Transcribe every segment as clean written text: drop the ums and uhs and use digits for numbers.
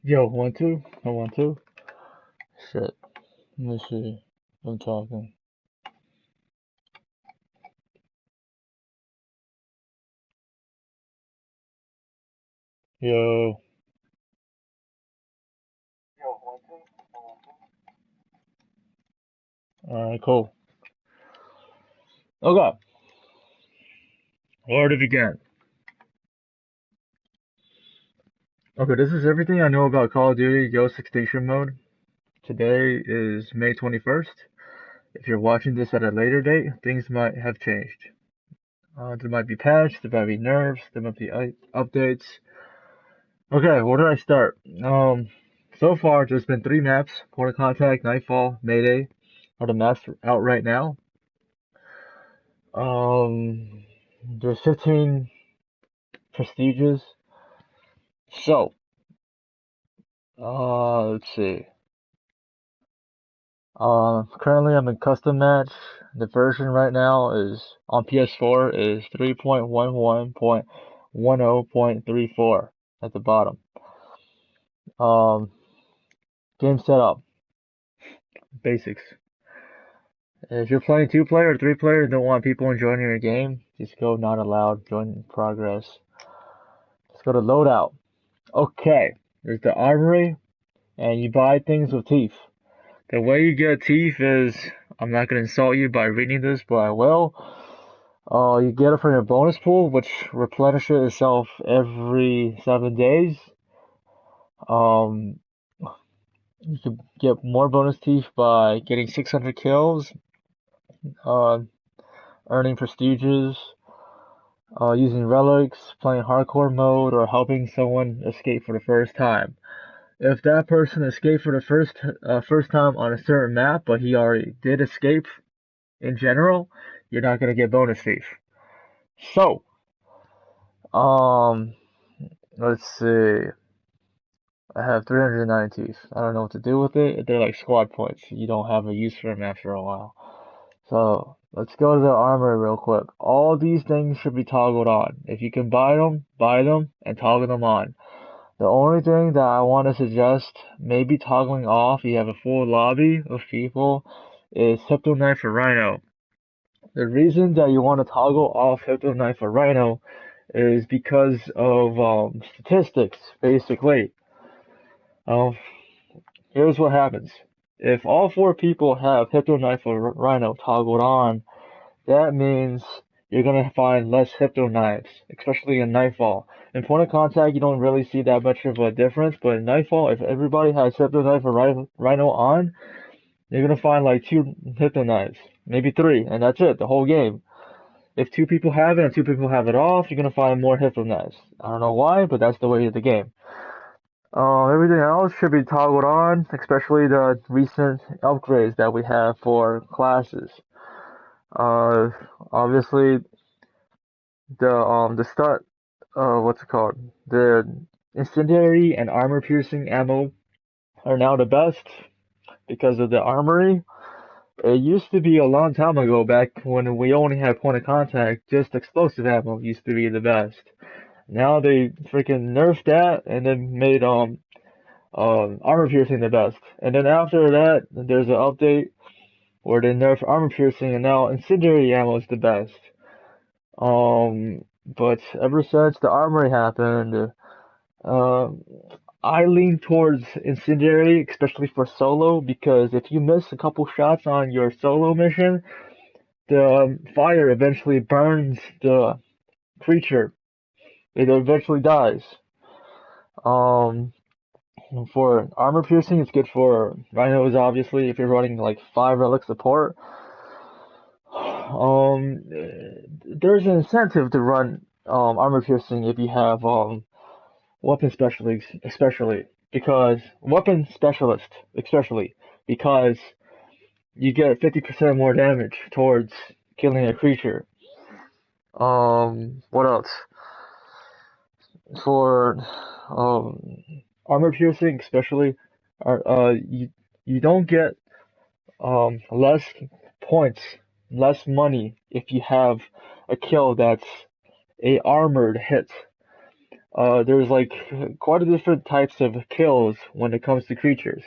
Yo, 1 2. I 1 2. Shit. Let me see. I'm talking. Yo. Alright, cool. Okay. Where to begin? Okay, this is everything I know about Call of Duty Ghost Extinction mode. Today is May 21st. If you're watching this at a later date, things might have changed. There might be patches, there might be nerfs, there might be updates. Okay, where do I start? So far, there's been 3 maps: Point of Contact, Nightfall, Mayday are the maps out right now. There's 15 prestiges. So, let's see. Currently I'm in custom match. The version right now is on PS4 is 3.11.10.34 at the bottom. Um, Game setup, basics. If you're playing 2 player or 3 player and don't want people joining your game, just go not allowed, join in progress. Let's go to loadout. Okay, there's the armory, and you buy things with teeth. The way you get teeth is, I'm not gonna insult you by reading this, but I will. You get it from your bonus pool, which replenishes itself every 7 days. Um, you can get more bonus teeth by getting 600 kills, uh, earning prestiges, using relics, playing hardcore mode, or helping someone escape for the first time. If that person escaped for the first time on a certain map, but he already did escape in general, you're not gonna get bonus thief. So, um, let's see. I have 390 teeth. I don't know what to do with it. They're like squad points. You don't have a use for them after a while. So, let's go to the armory real quick. All these things should be toggled on. If you can buy them, and toggle them on. The only thing that I want to suggest, maybe toggling off, you have a full lobby of people, is Hypno Knife or Rhino. The reason that you want to toggle off Hypno Knife or Rhino is because of statistics, basically. Um, Here's what happens. If all 4 people have Hypno Knife or Rhino toggled on, that means you're gonna find less Hypno Knives, especially in Nightfall. In Point of Contact, you don't really see that much of a difference, but in Nightfall, if everybody has Hypno Knife or Rhino on, you're gonna find like 2 Hypno Knives, maybe 3, and that's it, the whole game. If 2 people have it and 2 people have it off, you're gonna find more Hypno Knives. I don't know why, but that's the way of the game. Everything else should be toggled on, especially the recent upgrades that we have for classes. Uh, Obviously the stud, what's it called? The incendiary and armor piercing ammo are now the best because of the armory. It used to be a long time ago, back when we only had point of contact, just explosive ammo used to be the best. Now they freaking nerfed that and then made armor piercing the best. And then after that, there's an update where they nerf armor piercing and now incendiary ammo is the best. But ever since the armory happened, uh, I lean towards incendiary, especially for solo, because if you miss a couple shots on your solo mission, the fire eventually burns the creature. It eventually dies. Um, for armor piercing, it's good for rhinos, obviously, if you're running like 5 relic support. There's an incentive to run armor piercing if you have weapon specialists, especially because weapon specialist, especially because you get 50% more damage towards killing a creature. What else? For um, armor piercing, especially, you don't get less points, less money if you have a kill that's a armored hit. There's like quite a different types of kills when it comes to creatures.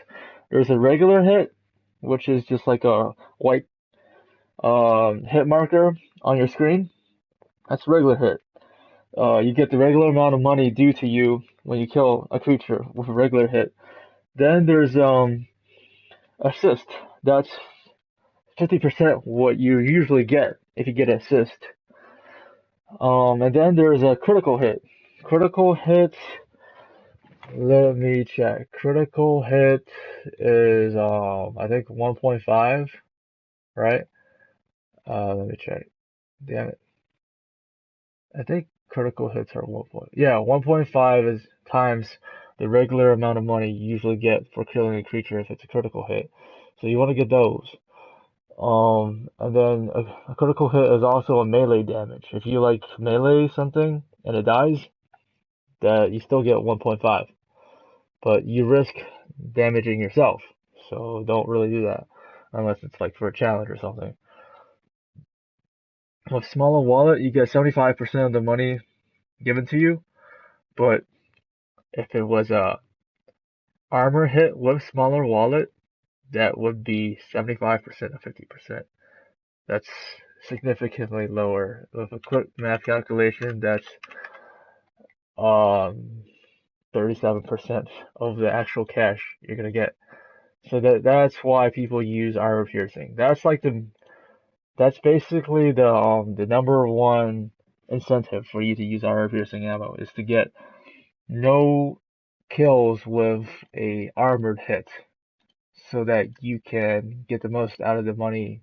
There's a regular hit, which is just like a white hit marker on your screen. That's a regular hit. You get the regular amount of money due to you when you kill a creature with a regular hit. Then there's assist. That's 50% what you usually get if you get assist. And then there's a critical hit. Critical hit, let me check. Critical hit is I think 1.5, right? Let me check. Damn it. I think critical hits are 1 point. Yeah, 1.5 is times the regular amount of money you usually get for killing a creature if it's a critical hit. So you want to get those. And then a critical hit is also a melee damage. If you like melee something and it dies, that you still get 1.5, but you risk damaging yourself. So don't really do that unless it's like for a challenge or something. With smaller wallet, you get 75% of the money given to you, but if it was a armor hit with smaller wallet, that would be 75% of 50%. That's significantly lower. With a quick math calculation, that's um 37% of the actual cash you're gonna get. So that's why people use armor piercing. That's basically the number one incentive for you to use armor piercing ammo is to get no kills with a armored hit so that you can get the most out of the money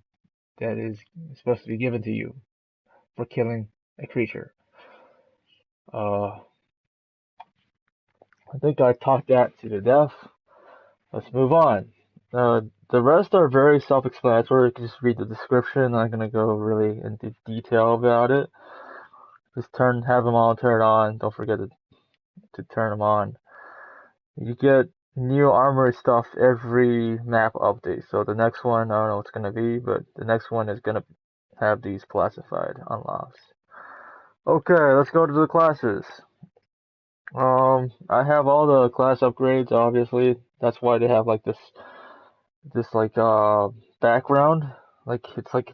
that is supposed to be given to you for killing a creature. Uh, I think I talked that to the death. Let's move on. The rest are very self-explanatory. You can just read the description. I'm not gonna go really into detail about it. Just have them all turned on. Don't forget to turn them on. You get new armory stuff every map update. So the next one, I don't know what's gonna be, but the next one is gonna have these classified unlocks. Okay, let's go to the classes. I have all the class upgrades, obviously. That's why they have like this like background, like it's like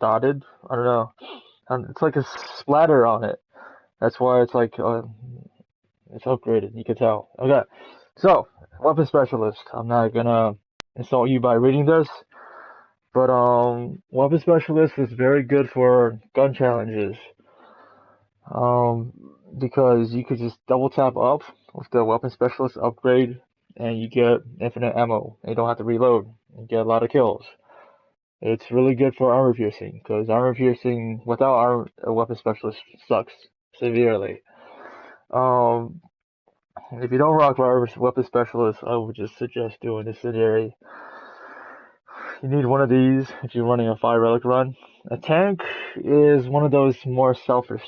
dotted. I don't know. It's like a splatter on it. That's why it's like it's upgraded. You can tell. Okay, so weapon specialist. I'm not gonna insult you by reading this, but weapon specialist is very good for gun challenges. Um, because you could just double tap up with the weapon specialist upgrade, and you get infinite ammo. And you don't have to reload. You get a lot of kills. It's really good for armor piercing, because armor piercing without a weapon specialist sucks severely. Um, if you don't rock weapon specialist, I would just suggest doing incendiary. You need one of these if you're running a fire relic run. A tank is one of those more selfish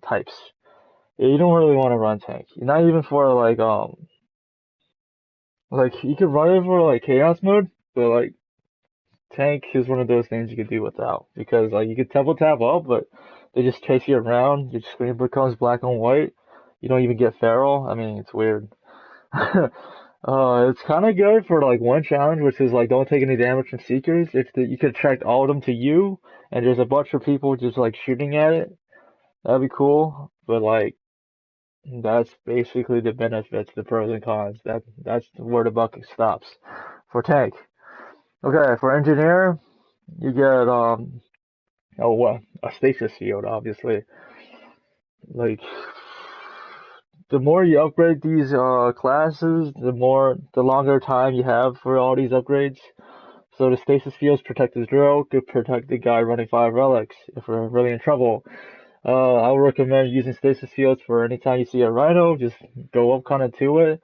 types. Yeah, you don't really want to run tank. Not even for like you could run it for like chaos mode, but like tank is one of those things you could do without because like you could double tap up, but they just chase you around. Your screen becomes black and white. You don't even get feral. I mean, it's weird. It's kind of good for like one challenge, which is like don't take any damage from seekers. You could attract all of them to you, and there's a bunch of people just like shooting at it. That'd be cool. But like that's basically the benefits, the pros and cons. That's where the buck stops for tank. Okay, for engineer, you get a stasis field, obviously. Like the more you upgrade these classes, the longer time you have for all these upgrades. So the stasis fields protect the drill, could protect the guy running 5 relics if we're really in trouble. I would recommend using stasis fields for anytime you see a rhino, just go up kind of to it,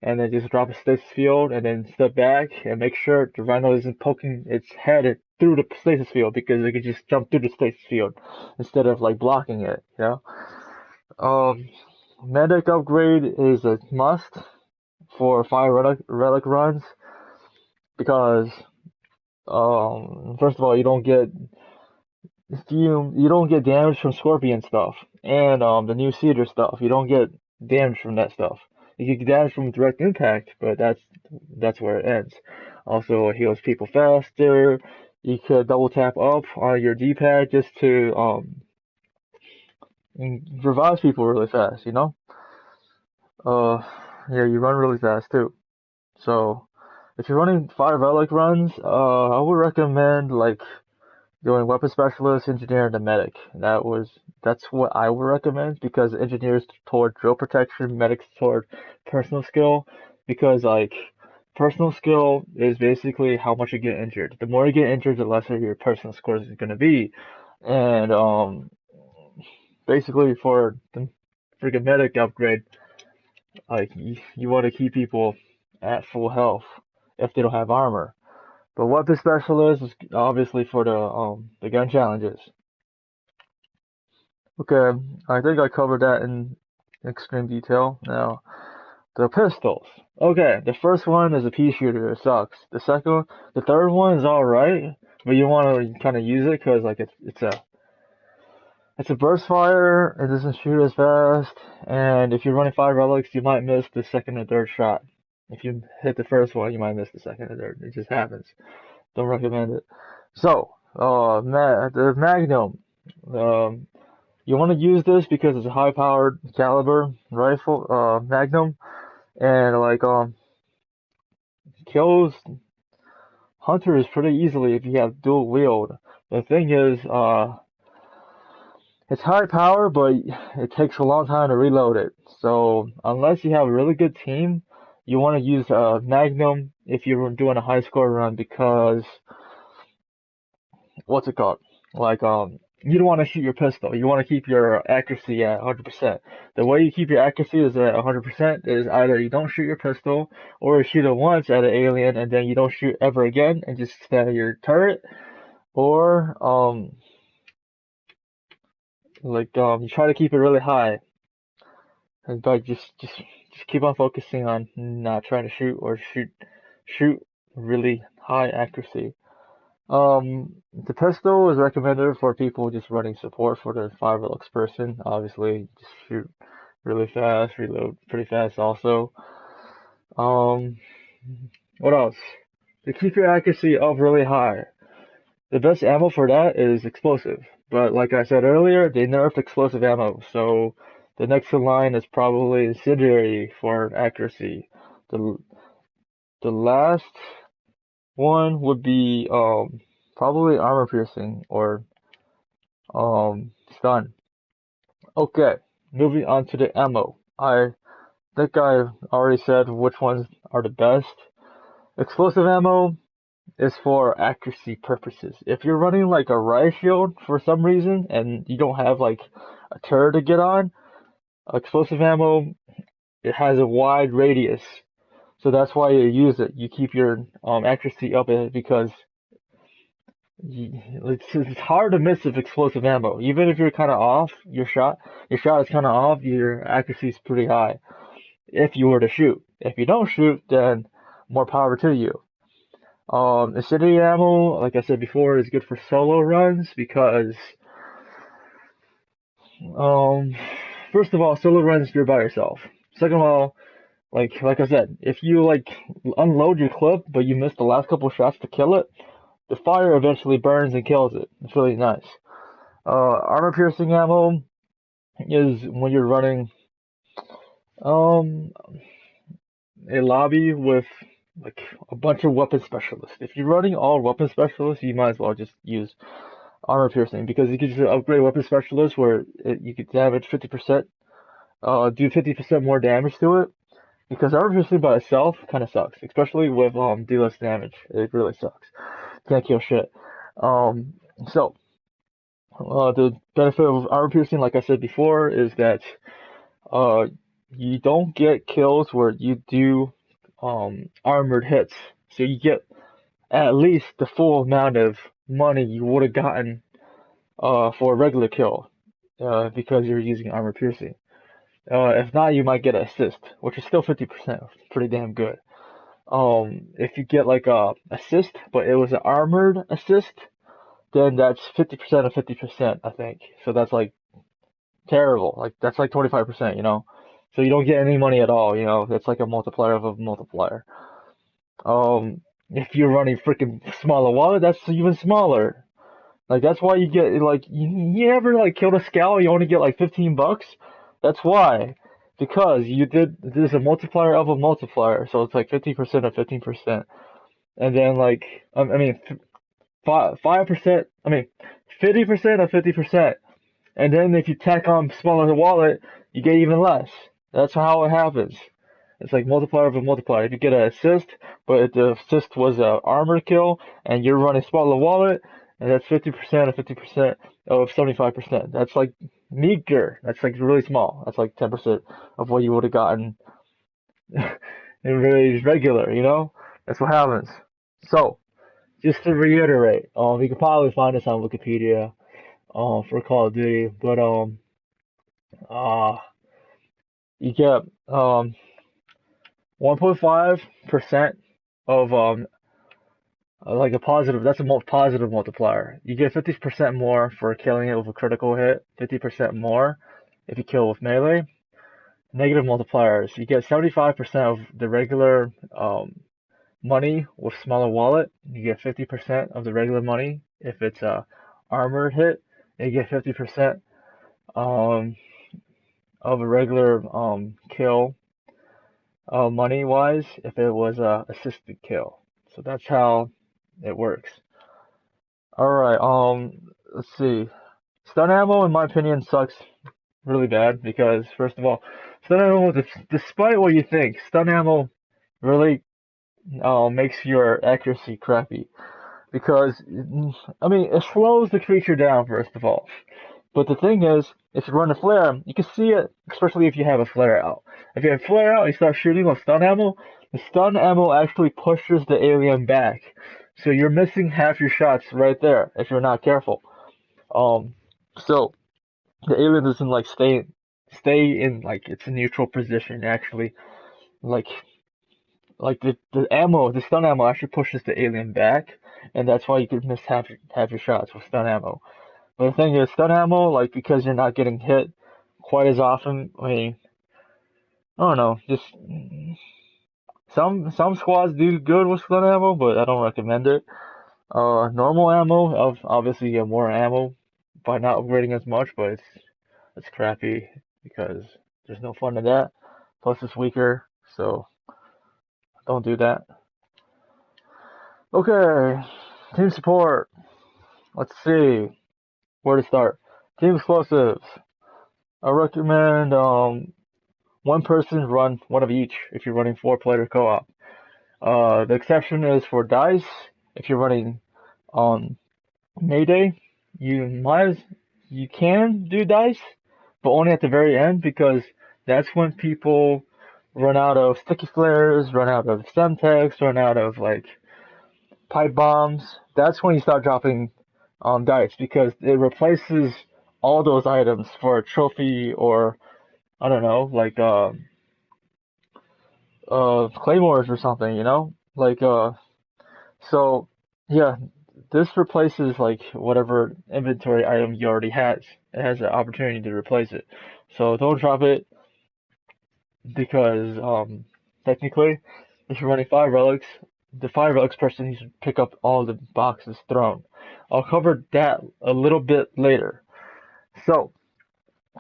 and then just drop a stasis field, and then step back and make sure the rhino isn't poking its head through the stasis field because it could just jump through the stasis field instead of like blocking it, you know? Um, medic upgrade is a must for fire relic runs because first of all you don't get damage from scorpion stuff and the new cedar stuff. You don't get damage from that stuff. You get damage from direct impact, but that's where it ends. Also, it heals people faster. You could double tap up on your D-pad just to revive people really fast, you know? Uh, yeah, you run really fast too. So, if you're running 5 relic runs, I would recommend like doing weapon specialist, engineer, and a medic. That's what I would recommend because engineers toward drill protection, medics toward personal skill. Because like personal skill is basically how much you get injured. The more you get injured, the lesser your personal score is going to be. And basically for the freaking medic upgrade, like you want to keep people at full health if they don't have armor. But weapon specialist is obviously for the gun challenges. Okay, I think I covered that in extreme detail. Now, the pistols. Okay, the first one is a pea shooter. It sucks. The third one is all right, but you want to kind of use it because like it's a burst fire. It doesn't shoot as fast, and if you're running 5 relics, you might miss the second or third shot. If you hit the first one, you might miss the second or third. It just happens. Don't recommend it. So, the Magnum. Um, You want to use this because it's a high-powered caliber rifle, Magnum, and like kills hunters pretty easily if you have dual wield. The thing is, it's high power, but it takes a long time to reload it. So unless you have a really good team, you want to use Magnum if you're doing a high score run because what's it called? Like you don't want to shoot your pistol. You want to keep your accuracy at 100%. The way you keep your accuracy is at 100% is either you don't shoot your pistol or you shoot it once at an alien and then you don't shoot ever again and just stand at your turret or you try to keep it really high but just keep on focusing on not trying to shoot or shoot really high accuracy. The pistol is recommended for people just running support for the 5 relics person. Obviously, just shoot really fast, reload pretty fast also. Um, what else? To keep your accuracy up really high, the best ammo for that is explosive. But like I said earlier, they nerfed explosive ammo, so the next in line is probably incendiary for accuracy. The the last one would be probably armor piercing or stun. Okay, moving on to the ammo. I think I already said which ones are the best. Explosive ammo is for accuracy purposes. If you're running like a riot shield for some reason and you don't have like a turret to get on, explosive ammo it has a wide radius. So that's why you use it. You keep your accuracy up because it's hard to miss with explosive ammo. Even if you're kind of off, your shot is kind of off, your accuracy is pretty high. If you were to shoot, if you don't shoot, then more power to you. Acidity ammo, like I said before, is good for solo runs because, um, first of all, solo runs you're by yourself. Second of all, like I said, if you like unload your clip but you miss the last couple shots to kill it, the fire eventually burns and kills it. It's really nice. Armor piercing ammo is when you're running um a lobby with like a bunch of weapon specialists. If you're running all weapon specialists, you might as well just use armor piercing because you can just upgrade weapon specialists where you could damage 50%, do 50% more damage to it. Because armor piercing by itself kind of sucks, especially with do less damage. It really sucks. Can't kill shit. Um, so the benefit of armor piercing, like I said before, is that uh, you don't get kills where you do armored hits. So you get at least the full amount of money you would have gotten for a regular kill because you're using armor piercing. If not, you might get an assist, which is still 50%. Pretty damn good. If you get like a assist, but it was an armored assist, then that's 50% of 50%, I think. So that's like terrible. Like that's like 25%, you know. So you don't get any money at all, you know. It's like a multiplier of a multiplier. If you're running freaking smaller wallet, that's even smaller. Like that's why you get like you ever like killed a scout, you only get like 15 bucks. That's why, because you did there's a multiplier of a multiplier, so it's like 15% of 15%, and then like I mean 5%, I mean 50% of 50%, and then if you tack on smaller wallet, you get even less. That's how it happens. It's like multiplier of a multiplier. If you get an assist, but if the assist was a armor kill, and you're running smaller wallet, and that's 50% of 50% of 75%. That's like meager. That's like really small. That's like 10% of what you would have gotten in really regular, you know? That's what happens. So, just to reiterate, you can probably find this on Wikipedia, for Call of Duty, but, uh, you get, 1.5% of, like a positive, that's a positive multiplier. You get 50% more for killing it with a critical hit, 50% more if you kill with melee. Negative multipliers, you get 75% of the regular money with smaller wallet. You get 50% of the regular money if it's a armored hit. And you get 50% um, of a regular kill money wise if it was a assisted kill. So that's how it works. Alright, let's see. Stun ammo, in my opinion, sucks really bad because, first of all, stun ammo, despite what you think, stun ammo really makes your accuracy crappy. Because, I mean, it slows the creature down, first of all. But the thing is, if you run a flare, you can see it, especially if you have a flare out. If you have flare out, you start shooting with stun ammo, the stun ammo actually pushes the alien back. So you're missing half your shots right there if you're not careful. Um, so the alien doesn't like stay in like its neutral position actually. Like the stun ammo actually pushes the alien back, and that's why you could miss half your shots with stun ammo. But the thing is, stun ammo, like because you're not getting hit quite as often. I mean, I don't know, just some squads do good with stun ammo, but I don't recommend it. Normal ammo, obviously you get more ammo by not upgrading as much, but it's crappy because there's no fun in that. Plus it's weaker, so don't do that. Okay, team support. Let's see where to start. Team explosives. I recommend one person run one of each if you're running 4-player co-op. The exception is for dice. If you're running Mayday, you can do dice, but only at the very end because that's when people run out of sticky flares, run out of semtex, run out of like pipe bombs. That's when you start dropping dice because it replaces all those items for a trophy or I don't know, like claymores or something, you know? Like so yeah, this replaces like whatever inventory item you already has. It has the opportunity to replace it. So don't drop it because technically if you're running 5 relics, the 5 relics person needs to pick up all the boxes thrown. I'll cover that a little bit later. So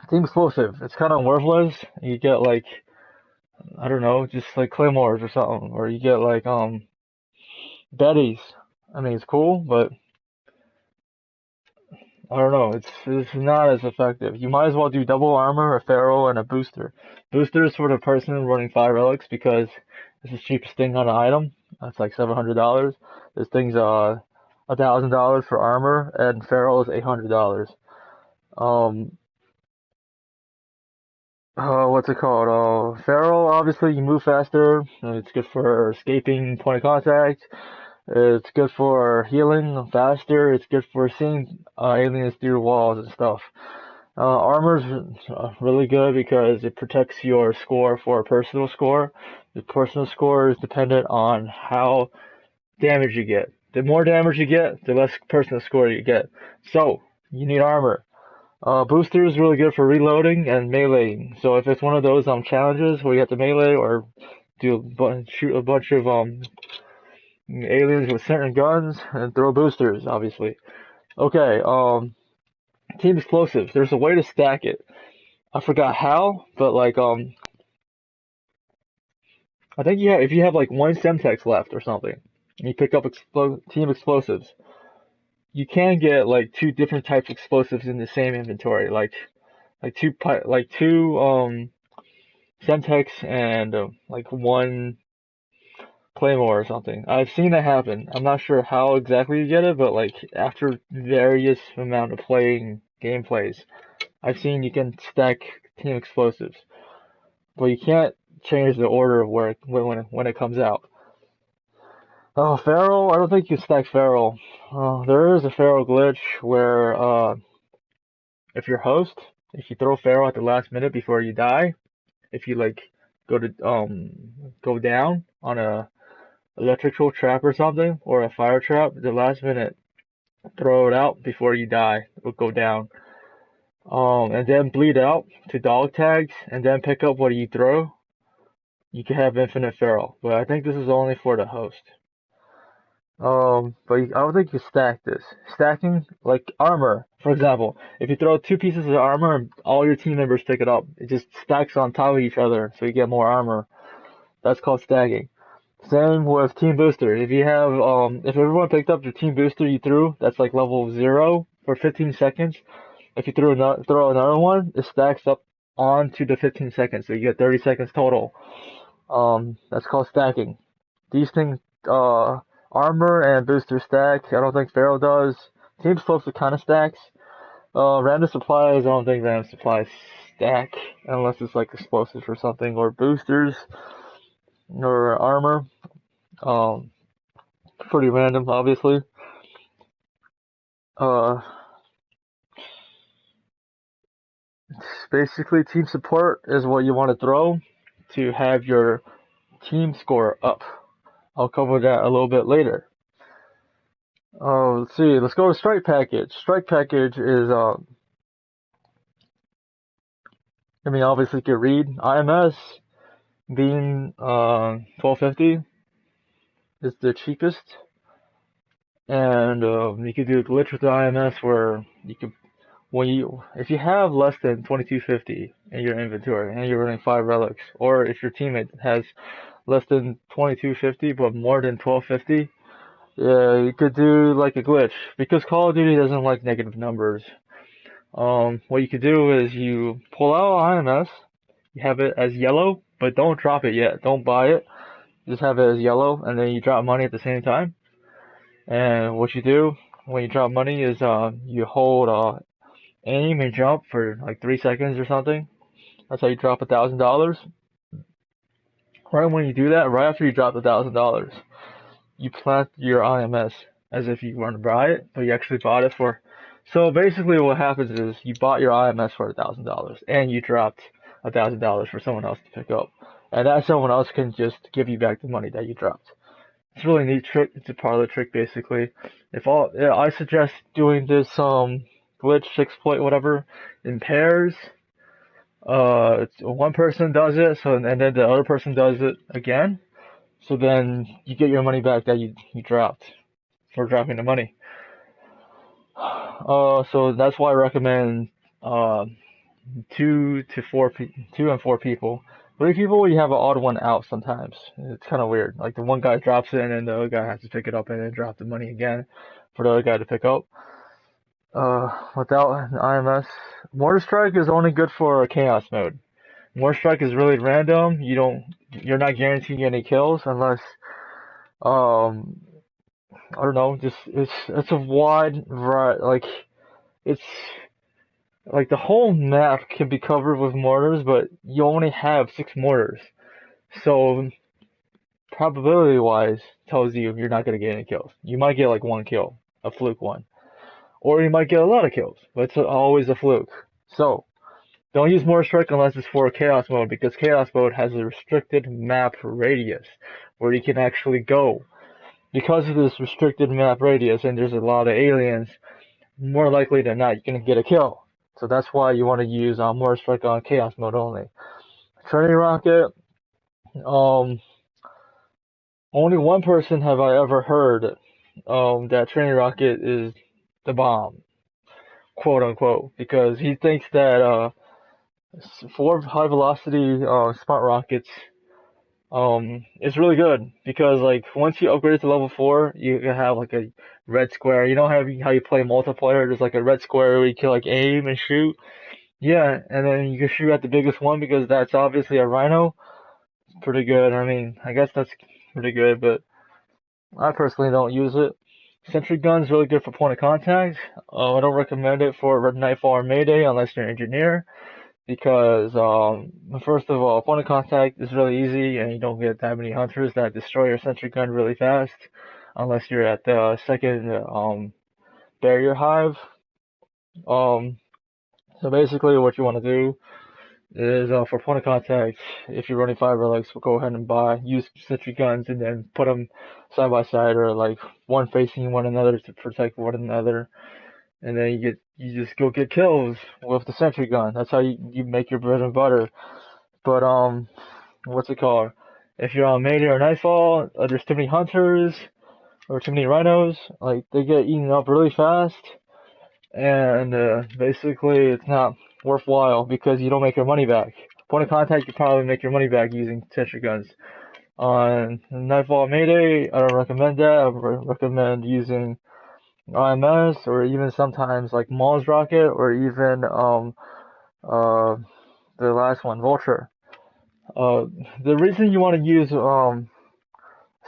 team explosive, it's kind of worthless. You get like I don't know, just like claymores or something, or you get like Betty's. I mean, it's cool, but I don't know. It's not as effective. You might as well do double armor, a feral, and a booster. Booster is for the person running 5 relics because it's the cheapest thing on an item. That's like $700. This thing's $1,000 for armor, and feral is $800. Um, what's it called? Feral, obviously, you move faster. It's good for escaping point of contact. It's good for healing faster. It's good for seeing aliens through walls and stuff. Armor's really good because it protects your score for a personal score. The personal score is dependent on how damage you get. The more damage you get, the less personal score you get. So, you need armor. Booster is really good for reloading and meleeing. So if it's one of those challenges where you have to melee or shoot a bunch of aliens with certain guns and throw boosters, obviously. Okay, team explosives. There's a way to stack it. I forgot how, but like I think if you have like one Semtex left or something, and you pick up team explosives, you can get like two different types of explosives in the same inventory, like two Semtex and like one Claymore or something. I've seen that happen. I'm not sure how exactly you get it, but like after various amount of playing gameplays, I've seen you can stack team explosives, but you can't change the order of where when it comes out. Oh, Feral? I don't think you can stack Feral. There is a Feral glitch where if you're host, if you throw Feral at the last minute before you die, if you like go down on a electrical trap or something or a fire trap, the last minute throw it out before you die. It'll go down. And then bleed out to dog tags and then pick up what you throw. You can have infinite Feral, but I think this is only for the host. But I don't think you stack this. Stacking, like armor, for example, if you throw two pieces of armor and all your team members pick it up, it just stacks on top of each other, so you get more armor. That's called stacking. Same with team booster. If everyone picked up the team booster you threw, that's like level 0 for 15 seconds. If you throw another one, it stacks up onto the 15 seconds, so you get 30 seconds total. That's called stacking. These things, armor and booster stack. I don't think Pharaoh does. Team explosive kind of stacks. Random supplies. I don't think random supplies stack unless it's like explosives or something, or boosters or armor. Um, Pretty random, obviously. Uh, Basically, team support is what you want to throw to have your team score up. I'll cover that a little bit later. Let's see. Let's go to strike package. Strike package is obviously you can read IMS being 1250 is the cheapest, and you can do a glitch with the IMS where you can if you have less than 2250 in your inventory and you're running 5 relics, or if your teammate has less than 2250 but more than 1250, yeah, you could do like a glitch because Call of Duty doesn't like negative numbers. What you could do is you pull out IMS, you have it as yellow, but don't drop it yet. Don't buy it. Just have it as yellow, and then you drop money at the same time. And what you do when you drop money is you hold aim and jump for like 3 seconds or something. That's how you drop $1,000. Right when you do that, right after you drop $1,000, you plant your IMS as if you want to buy it, but you actually bought it for. So basically, what happens is you bought your IMS for $1,000 and you dropped $1,000 for someone else to pick up, and that someone else can just give you back the money that you dropped. It's a really neat trick. It's a parlor trick, basically. Yeah, I suggest doing this glitch, exploit, whatever, in pairs. One person does it, and then the other person does it again. So then you get your money back that you dropped for dropping the money. So that's why I recommend uh, two and four people. 3 people, you have an odd one out sometimes. It's kind of weird. Like the one guy drops it, and then the other guy has to pick it up and then drop the money again for the other guy to pick up. Without an IMS, Mortar Strike is only good for chaos mode. Mortar Strike is really random. You're not guaranteeing any kills unless, um, I don't know. Just it's a wide variety. It's like the whole map can be covered with mortars, but you only have 6 mortars. So probability wise, tells you you're not gonna get any kills. You might get like one kill, a fluke one, or you might get a lot of kills, but it's always a fluke. So don't use Mortar Strike unless it's for Chaos Mode, because Chaos Mode has a restricted map radius where you can actually go. Because of this restricted map radius and there's a lot of aliens, more likely than not, you're gonna get a kill. So that's why you want to use Mortar Strike on Chaos mode only. Trinity Rocket, um, only one person have I ever heard that Trinity Rocket is the bomb, quote unquote, because he thinks that 4 high velocity smart rockets it's really good because like once you upgrade to level 4, you can have like a red square. You know how you play multiplayer? There's like a red square where you can like aim and shoot. Yeah, and then you can shoot at the biggest one because that's obviously a rhino. It's pretty good. I mean, I guess that's pretty good, but I personally don't use it. Sentry gun's really good for point of contact. I don't recommend it for Red Nightfall or Mayday unless you're an engineer because first of all, point of contact is really easy and you don't get that many hunters that destroy your sentry gun really fast unless you're at the second barrier hive. Um, so basically what you want to do is for point of contact, if you're running 5 relics, we'll go ahead and use sentry guns and then put them side by side or like one facing one another to protect one another. And then you just go get kills with the sentry gun. That's how you make your bread and butter. But what's it called? If you're on Mayday or Nightfall, there's too many hunters or too many rhinos. Like they get eaten up really fast, and basically it's not worthwhile because you don't make your money back. Point of contact, you probably make your money back using sentry guns. On Nightfall Mayday, I don't recommend that. I recommend using IMS or even sometimes like Mars Rocket or even uh the last one, Vulture. The reason you want to use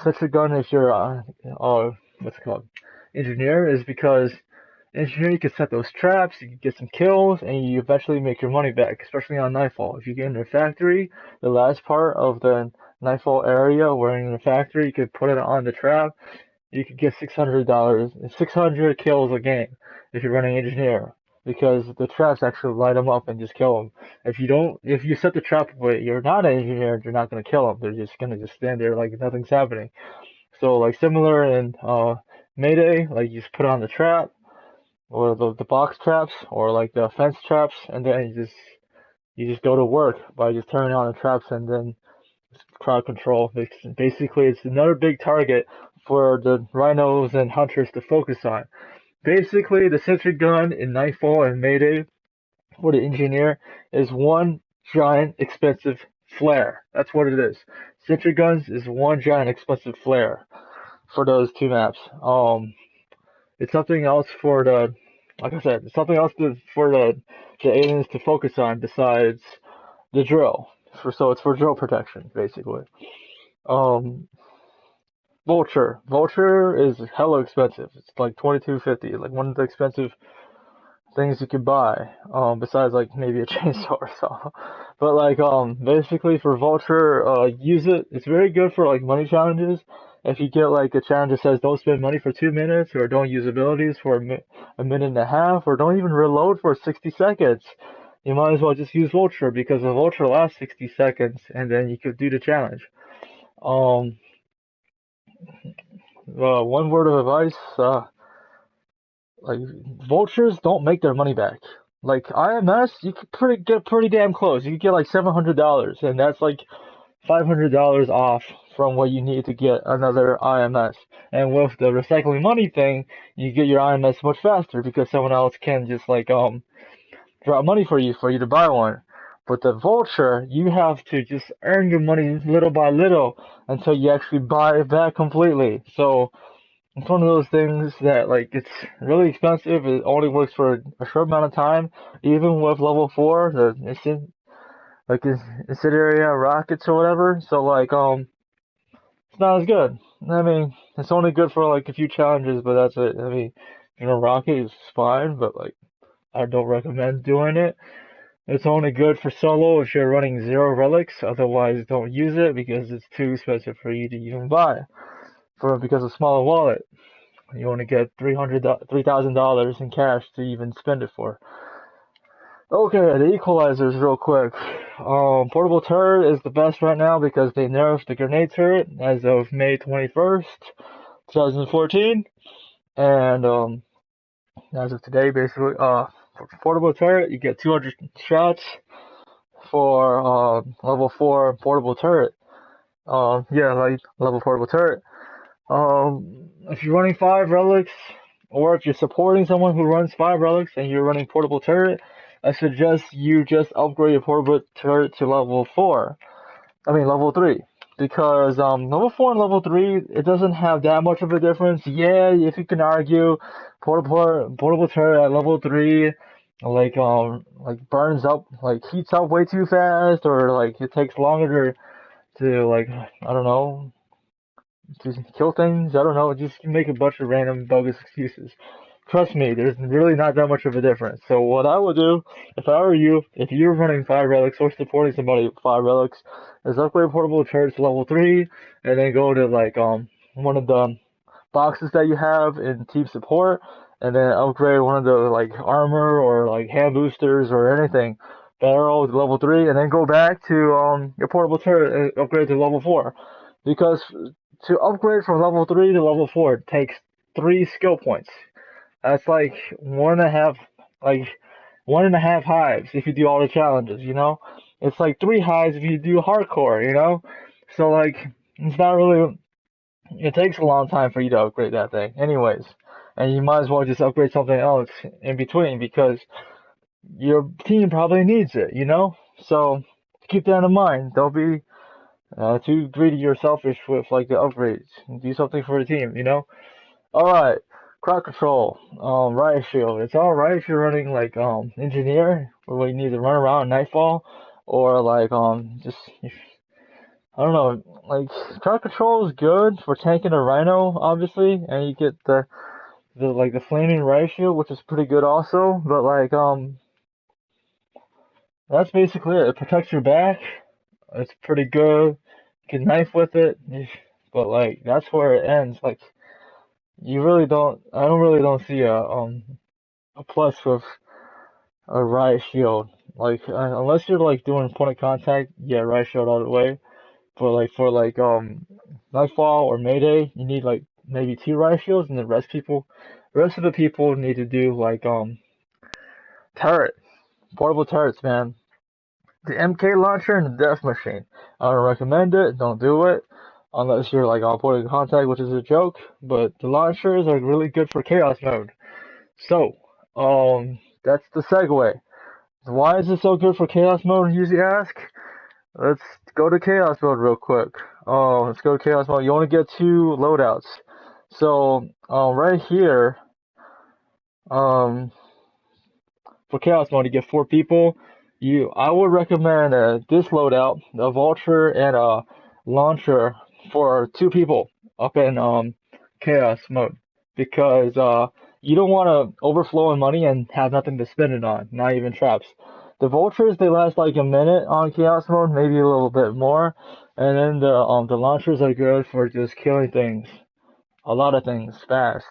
such a gun if you're what's it called, engineer, is because engineer you can set those traps, you can get some kills, and you eventually make your money back, especially on Nightfall. If you get in the factory, the last part of the Nightfall area where in the factory, you could put it on the trap. You could get $600, 600 kills a game if you're running engineer, because the traps actually light them up and just kill them. If you set the trap away, you're not an engineer, you're not gonna kill them. They're just gonna just stand there like nothing's happening. So like similar in Mayday, like you just put on the trap or the box traps or like the fence traps, and then you just go to work by just turning on the traps and then crowd control. Basically, it's another big target for the rhinos and hunters to focus on. Basically, the sentry gun in Nightfall and Mayday for the engineer is one giant expensive flare. That's what it is. Sentry guns is one giant expensive flare for those 2 maps. It's something else for the, like I said, it's something else for the aliens to focus on besides the drill. So it's for drill protection, basically. Um, Vulture. Vulture is hella expensive. It's like 22.50, like one of the expensive things you could buy. Besides like maybe a chainsaw or so. But like basically for Vulture, use it. It's very good for like money challenges. If you get like a challenge that says don't spend money for 2 minutes or don't use abilities for a minute and a half or don't even reload for 60 seconds, you might as well just use Vulture because the Vulture lasts 60 seconds and then you could do the challenge. Um, one word of advice, like vultures don't make their money back. Like IMS, you could get pretty damn close. You could get like $700, and that's like $500 off from what you need to get another IMS. And with the recycling money thing, you get your IMS much faster because someone else can just like drop money for you to buy one. But the vulture, you have to just earn your money little by little until you actually buy it back completely. So it's one of those things that like it's really expensive. It only works for a short amount of time. Even with level 4, the incendiary rockets or whatever. So like it's not as good. I mean, it's only good for like a few challenges, but that's it. I mean, rocket is fine, but like I don't recommend doing it. It's only good for solo if you're running 0 relics. Otherwise, don't use it because it's too expensive for you to even buy. Because of smaller wallet. You only get $3,000 in cash to even spend it for. Okay, the equalizers real quick. Portable turret is the best right now because they nerfed the grenade turret as of May 21st, 2014. And as of today, basically, portable turret, you get 200 shots for level 4 portable turret. Yeah, like level portable turret. If you're running 5 relics, or if you're supporting someone who runs 5 relics and you're running portable turret, I suggest you just upgrade your portable turret to level 4. I mean level 3. Because level 4 and level 3, it doesn't have that much of a difference. Yeah, if you can argue, portable turret at level 3, like burns up, like heats up way too fast, or like it takes longer to like, I don't know, to kill things. I don't know. Just make a bunch of random bogus excuses. Trust me, there's really not that much of a difference. So what I would do, if I were you, if you're running 5 relics or supporting somebody with 5 relics, is upgrade portable turret to level 3, and then go to like one of the boxes that you have in team support, and then upgrade one of the like armor or like hand boosters or anything barrel to level 3, and then go back to your portable turret and upgrade to level 4. Because to upgrade from level 3 to level 4 takes 3 skill points. That's like like 1.5 hives if you do all the challenges, you know? It's like 3 hives if you do hardcore, you know? So like, it's not really, it takes a long time for you to upgrade that thing anyways. And you might as well just upgrade something else in between, because your team probably needs it, you know? So keep that in mind. Don't be too greedy or selfish with like the upgrades. Do something for the team, you know? Alright, crowd control, riot shield. It's alright if you're running like engineer, where you need to run around nightfall, or like just I don't know, like crowd control is good for tanking a rhino, obviously, and you get the like the flaming riot shield, which is pretty good also. But like that's basically it. It protects your back. It's pretty good. You can knife with it, but like that's where it ends. Like you really don't. I don't really don't see a plus with a riot shield. Like unless you're like doing point of contact, yeah, riot shield all the way. But like for like nightfall or mayday, you need like maybe 2 riot shields, and the rest of the people need to do like turret, portable turrets, man. The MK launcher and the death machine. I don't recommend it. Don't do it unless you're like on point of contact, which is a joke. But the launchers are really good for chaos mode. So, that's the segue. Why is it so good for chaos mode, you usually ask? Let's go to chaos mode real quick. Let's go to chaos mode. You only get 2 loadouts. So, right here, um, for chaos mode, you get 4 people. I would recommend this loadout, a vulture and a launcher for 2 people up in chaos mode, because you don't want to overflow in money and have nothing to spend it on, not even traps. The vultures, they last like a minute on chaos mode, maybe a little bit more, and then the launchers are good for just killing things, a lot of things fast.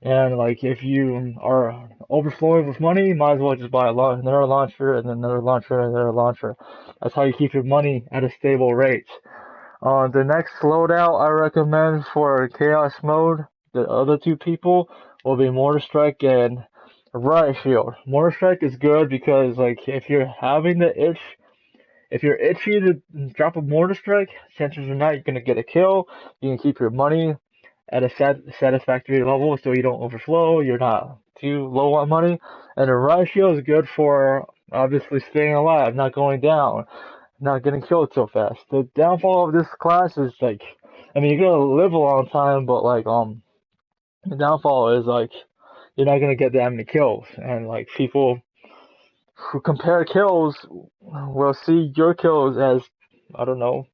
And like if you are overflowing with money, you might as well just buy another launcher and then another launcher and another launcher. That's how you keep your money at a stable rate. The next loadout I recommend for chaos mode, the other 2 people, will be mortar strike and riot shield. Mortar strike is good because like if you're having the itch, if you're itchy to drop a mortar strike, chances are not you're gonna get a kill. You can keep your money at a satisfactory level so you don't overflow, you're not too low on money. And the riot shield is good for obviously staying alive, not going down, not getting killed so fast. The downfall of this class is like, I mean, you're gonna live a long time, but like the downfall is like you're not gonna get that many kills, and like people who compare kills will see your kills as, I don't know,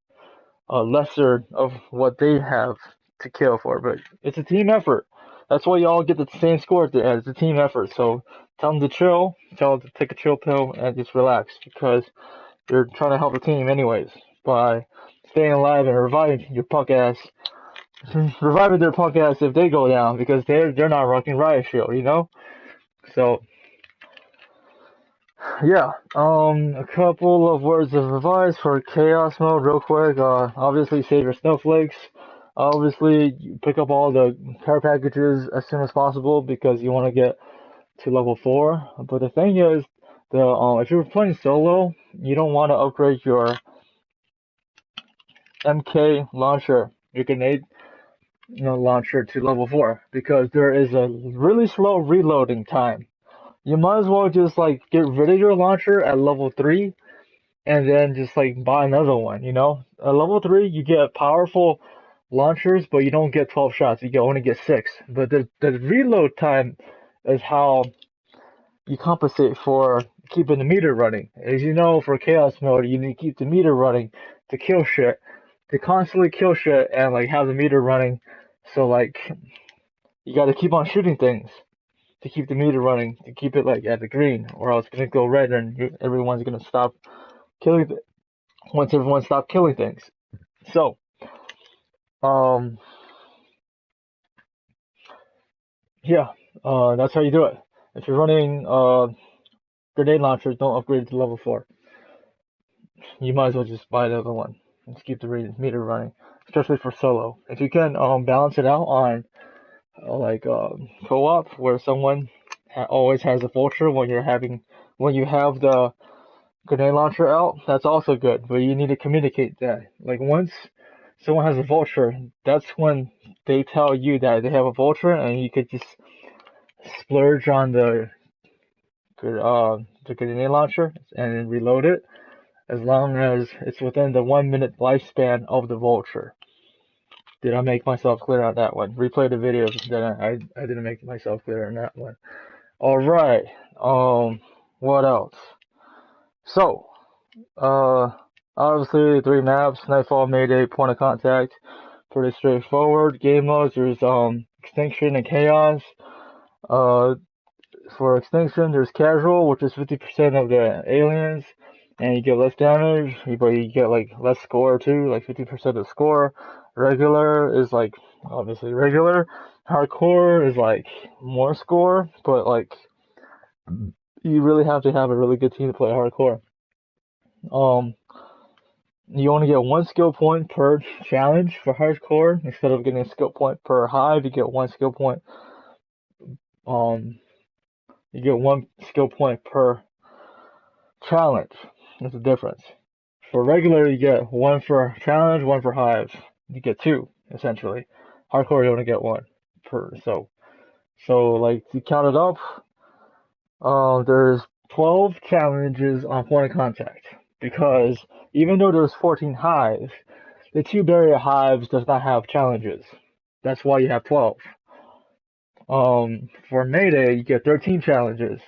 lesser of what they have to kill for. But it's a team effort. That's why you all get the same score at the end. It's a team effort. So tell them to chill, tell them to take a chill pill and just relax, because you're trying to help the team anyways by staying alive and reviving your punk ass, reviving their punk ass if they go down, because they're not rocking riot shield, you know. So yeah, a couple of words of advice for chaos mode real quick. Obviously save your snowflakes. Obviously pick up all the care packages as soon as possible, because you want to get to level 4. But the thing is, if you're playing solo, you don't want to upgrade your MK launcher, your grenade launcher to level 4 because there is a really slow reloading time. You might as well just like get rid of your launcher at level 3 and then just like buy another one, you know? At level 3 you get powerful launchers, but you don't get 12 shots. You only get 6. But the reload time is how you compensate for keeping the meter running. As you know, for chaos mode, you need to keep the meter running to kill shit, to constantly kill shit and like have the meter running. So like you got to keep on shooting things to keep the meter running, to keep it like at the green, or else it's gonna go red and everyone's gonna stop killing. Once everyone stops killing things. So yeah, that's how you do it. If you're running grenade launchers, don't upgrade to level 4. You might as well just buy another one and just keep the meter running, especially for solo. If you can balance it out on co-op, where someone always has a vulture when you have the grenade launcher out, that's also good. But you need to communicate that. Like once someone has a vulture, that's when they tell you that they have a vulture, and you could just splurge on the grenade launcher and then reload it, as long as it's within the 1 minute lifespan of the vulture. Did I make myself clear on that one? Replay the video if I didn't make myself clear on that one. Alright, what else? So, obviously 3 maps, Nightfall, Mayday, Point of Contact. Pretty straightforward. Game modes, there's Extinction and Chaos. For Extinction, there's Casual, which is 50% of the aliens, and you get less damage, but you get like less score too, like 50% of the score. Regular is like obviously regular. Hardcore is like more score, but like you really have to have a really good team to play hardcore. You only get 1 skill point per challenge for hardcore. Instead of getting a skill point per hive, you get 1 skill point. You get 1 skill point per challenge. That's the difference. For regular, you get 1 for challenge, 1 for hive. You get 2 essentially. Hardcore, you only get 1 per. So like to count it up, there's 12 challenges on Point of Contact, because even though there's 14 hives, the 2 barrier hives does not have challenges. That's why you have 12. For Mayday, you get 13 challenges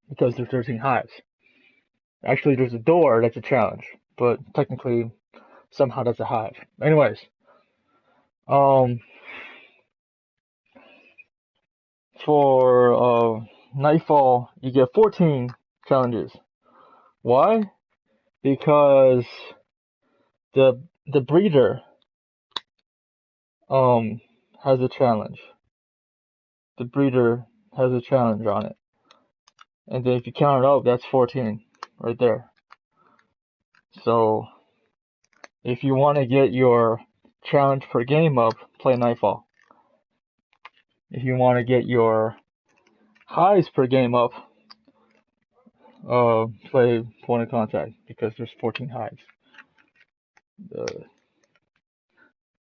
because there's 13 hives. Actually, there's a door that's a challenge, but technically, somehow that's a hive. Anyways, for Nightfall, you get 14 challenges. Why? Because the breeder has a challenge. The breeder has a challenge on it. And then if you count it up, that's 14 right there. So if you want to get your challenge per game up, play Nightfall. If you want to get your highs per game up, play Point of Contact, because there's 14 hives.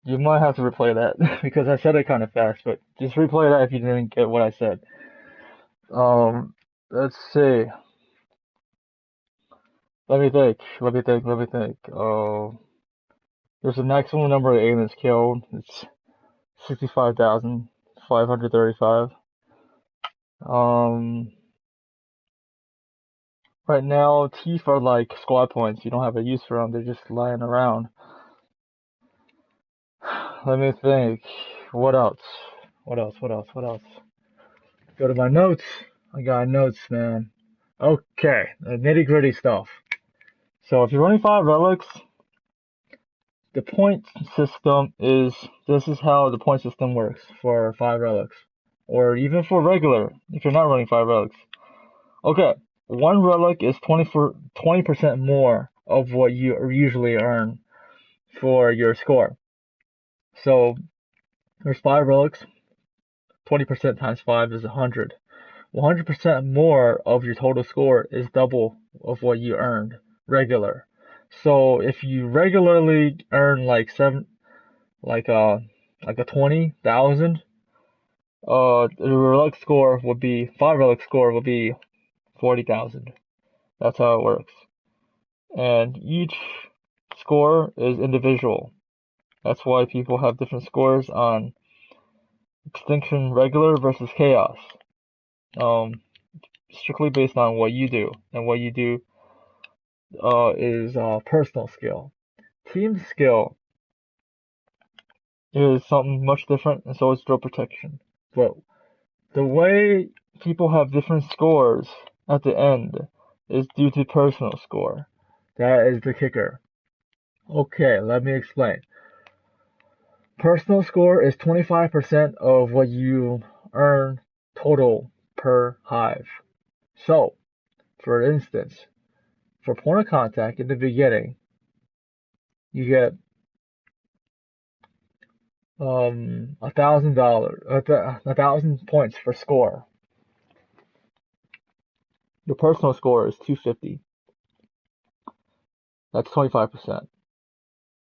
You might have to replay that because I said it kind of fast, but just replay that if you didn't get what I said. Let's see. Let me think. There's a maximum number of aliens killed. It's 65,535. Right now, teeth are like squad points. You don't have a use for them. They're just lying around. Let me think. What else? Go to my notes. I got notes, man. Okay, nitty gritty stuff. So if you're running 5 relics, the point system this is how the point system works for 5 relics. Or even for regular, if you're not running 5 relics. Okay, 1 relic is 20% more of what you usually earn for your score. So there's 5 relics. 20% times 5 is 100. 100% more of your total score is double of what you earned regular. So if you regularly earn like like a 20,000, the relic score would be 5 relic score would be 40,000. That's how it works. And each score is individual. That's why people have different scores on Extinction regular versus chaos. Strictly based on what you do, and what you do is personal skill. Team skill is something much different, and so is drill protection. But the way people have different scores at the end is due to personal score. That is the kicker. Okay, let me explain. Personal score is 25% of what you earn total per hive. So, for instance, for point of contact in the beginning, you get $1,000, 1,000 points for score. Your personal score is 250. That's 25%.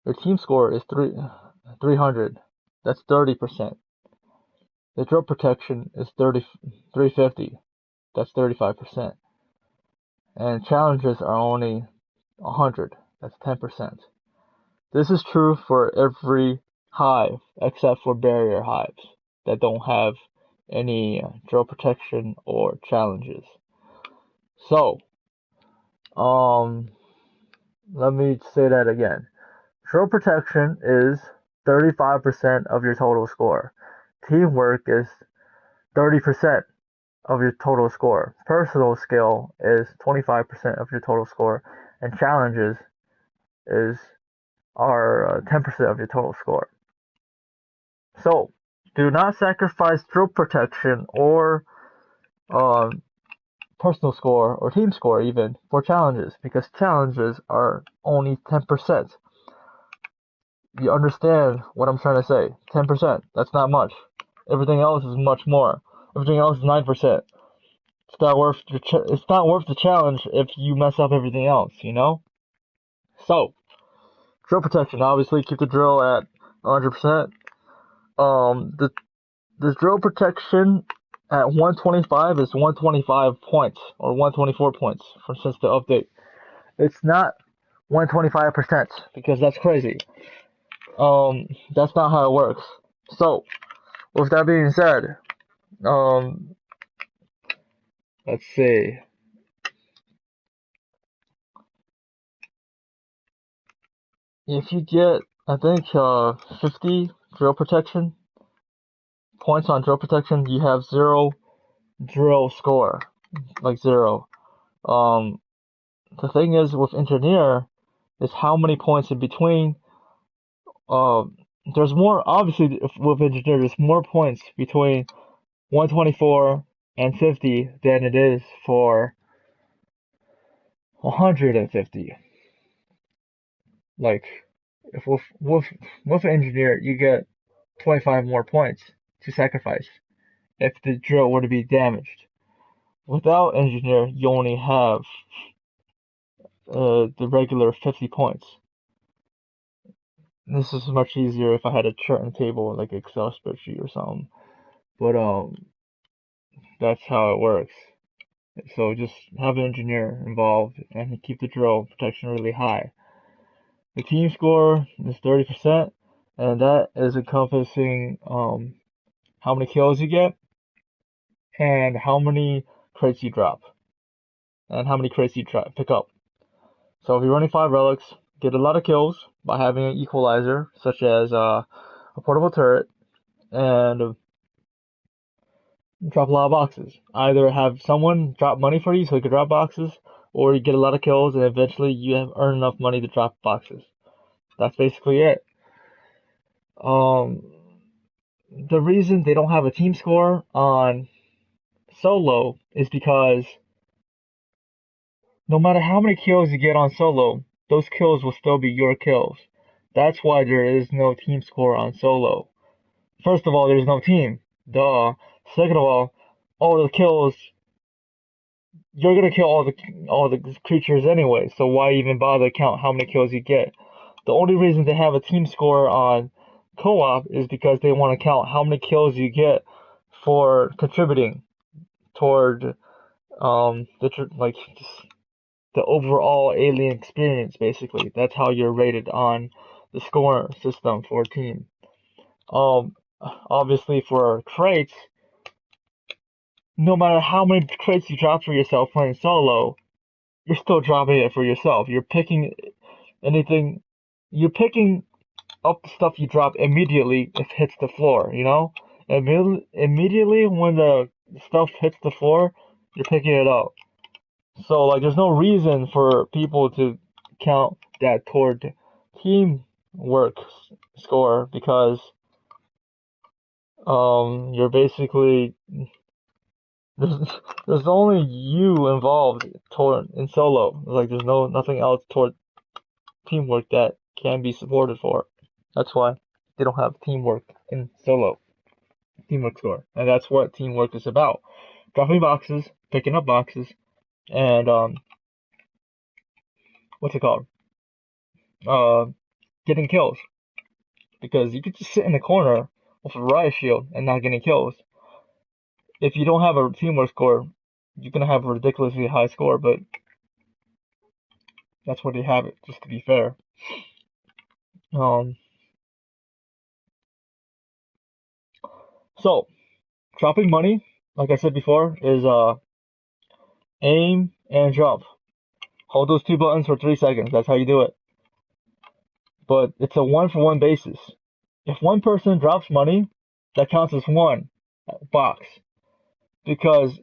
Your team score is 300. That's 30%. The drill protection is 350. That's 35%. And challenges are only 100. That's 10%. This is true for every hive except for barrier hives that don't have any drill protection or challenges. So, let me say that again. Drill protection is 35% of your total score. Teamwork is 30% of your total score. Personal skill is 25% of your total score, and challenges are 10% of your total score. So, do not sacrifice drill protection or personal score or team score even for challenges, because challenges are only 10%. You understand what I'm trying to say? 10%. That's not much. Everything else is much more. Everything else is 9%. It's not worth the challenge if you mess up everything else, you know? So, drill protection, obviously keep the drill at 100%. The drill protection at 125 is 125 points or 124 points since the update. It's not 125% because that's crazy. That's not how it works. So, with that being said, let's see. If you get, I think, 50 drill protection points on drill protection, you have 0 drill score, like 0. The thing is with engineer is how many points in between. There's more, obviously with engineer there's more points between 124 and 50 than it is for 150. Like, if with engineer you get 25 more points to sacrifice if the drill were to be damaged. Without engineer, you only have the regular 50 points. This is much easier if I had a chart and table like Excel spreadsheet or something. But that's how it works. So just have an engineer involved and keep the drill protection really high. The team score is 30%, and that is encompassing how many kills you get and how many crates you drop and how many crates you pick up. So if you're running 5 relics, get a lot of kills by having an equalizer, such as a portable turret, and drop a lot of boxes. Either have someone drop money for you so you can drop boxes, or you get a lot of kills and eventually you earn enough money to drop boxes. That's basically it. The reason they don't have a team score on solo is because no matter how many kills you get on solo, those kills will still be your kills. That's why there is no team score on solo. First of all, there's no team. Duh. Second of all the kills, you're gonna kill all the creatures anyway, so why even bother count how many kills you get? The only reason they have a team score on co-op is because they want to count how many kills you get for contributing toward like the overall alien experience. Basically, that's how you're rated on the score system for a team. Obviously for crates, no matter how many crates you drop for yourself playing solo, you're still dropping it for yourself. You're picking anything, you're picking up the stuff you drop immediately if it hits the floor, you know? Immediately when the stuff hits the floor, you're picking it up. So, like, there's no reason for people to count that toward teamwork score because, you're basically, there's, there's only you involved toward in solo. Like, there's nothing else toward teamwork that can be supported for. That's why they don't have teamwork in solo. Teamwork score. And that's what teamwork is about. Dropping boxes, picking up boxes, and what's it called? Uh Getting kills. Because you could just sit in the corner with a riot shield and not getting kills. If you don't have a teamwork score, you're gonna have a ridiculously high score, but that's where they have it, just to be fair. Um so dropping money, like I said before, is aim and jump. Hold those two buttons for 3 seconds. That's how you do it. But it's a 1-for-1 basis. If one person drops money, that counts as one box. Because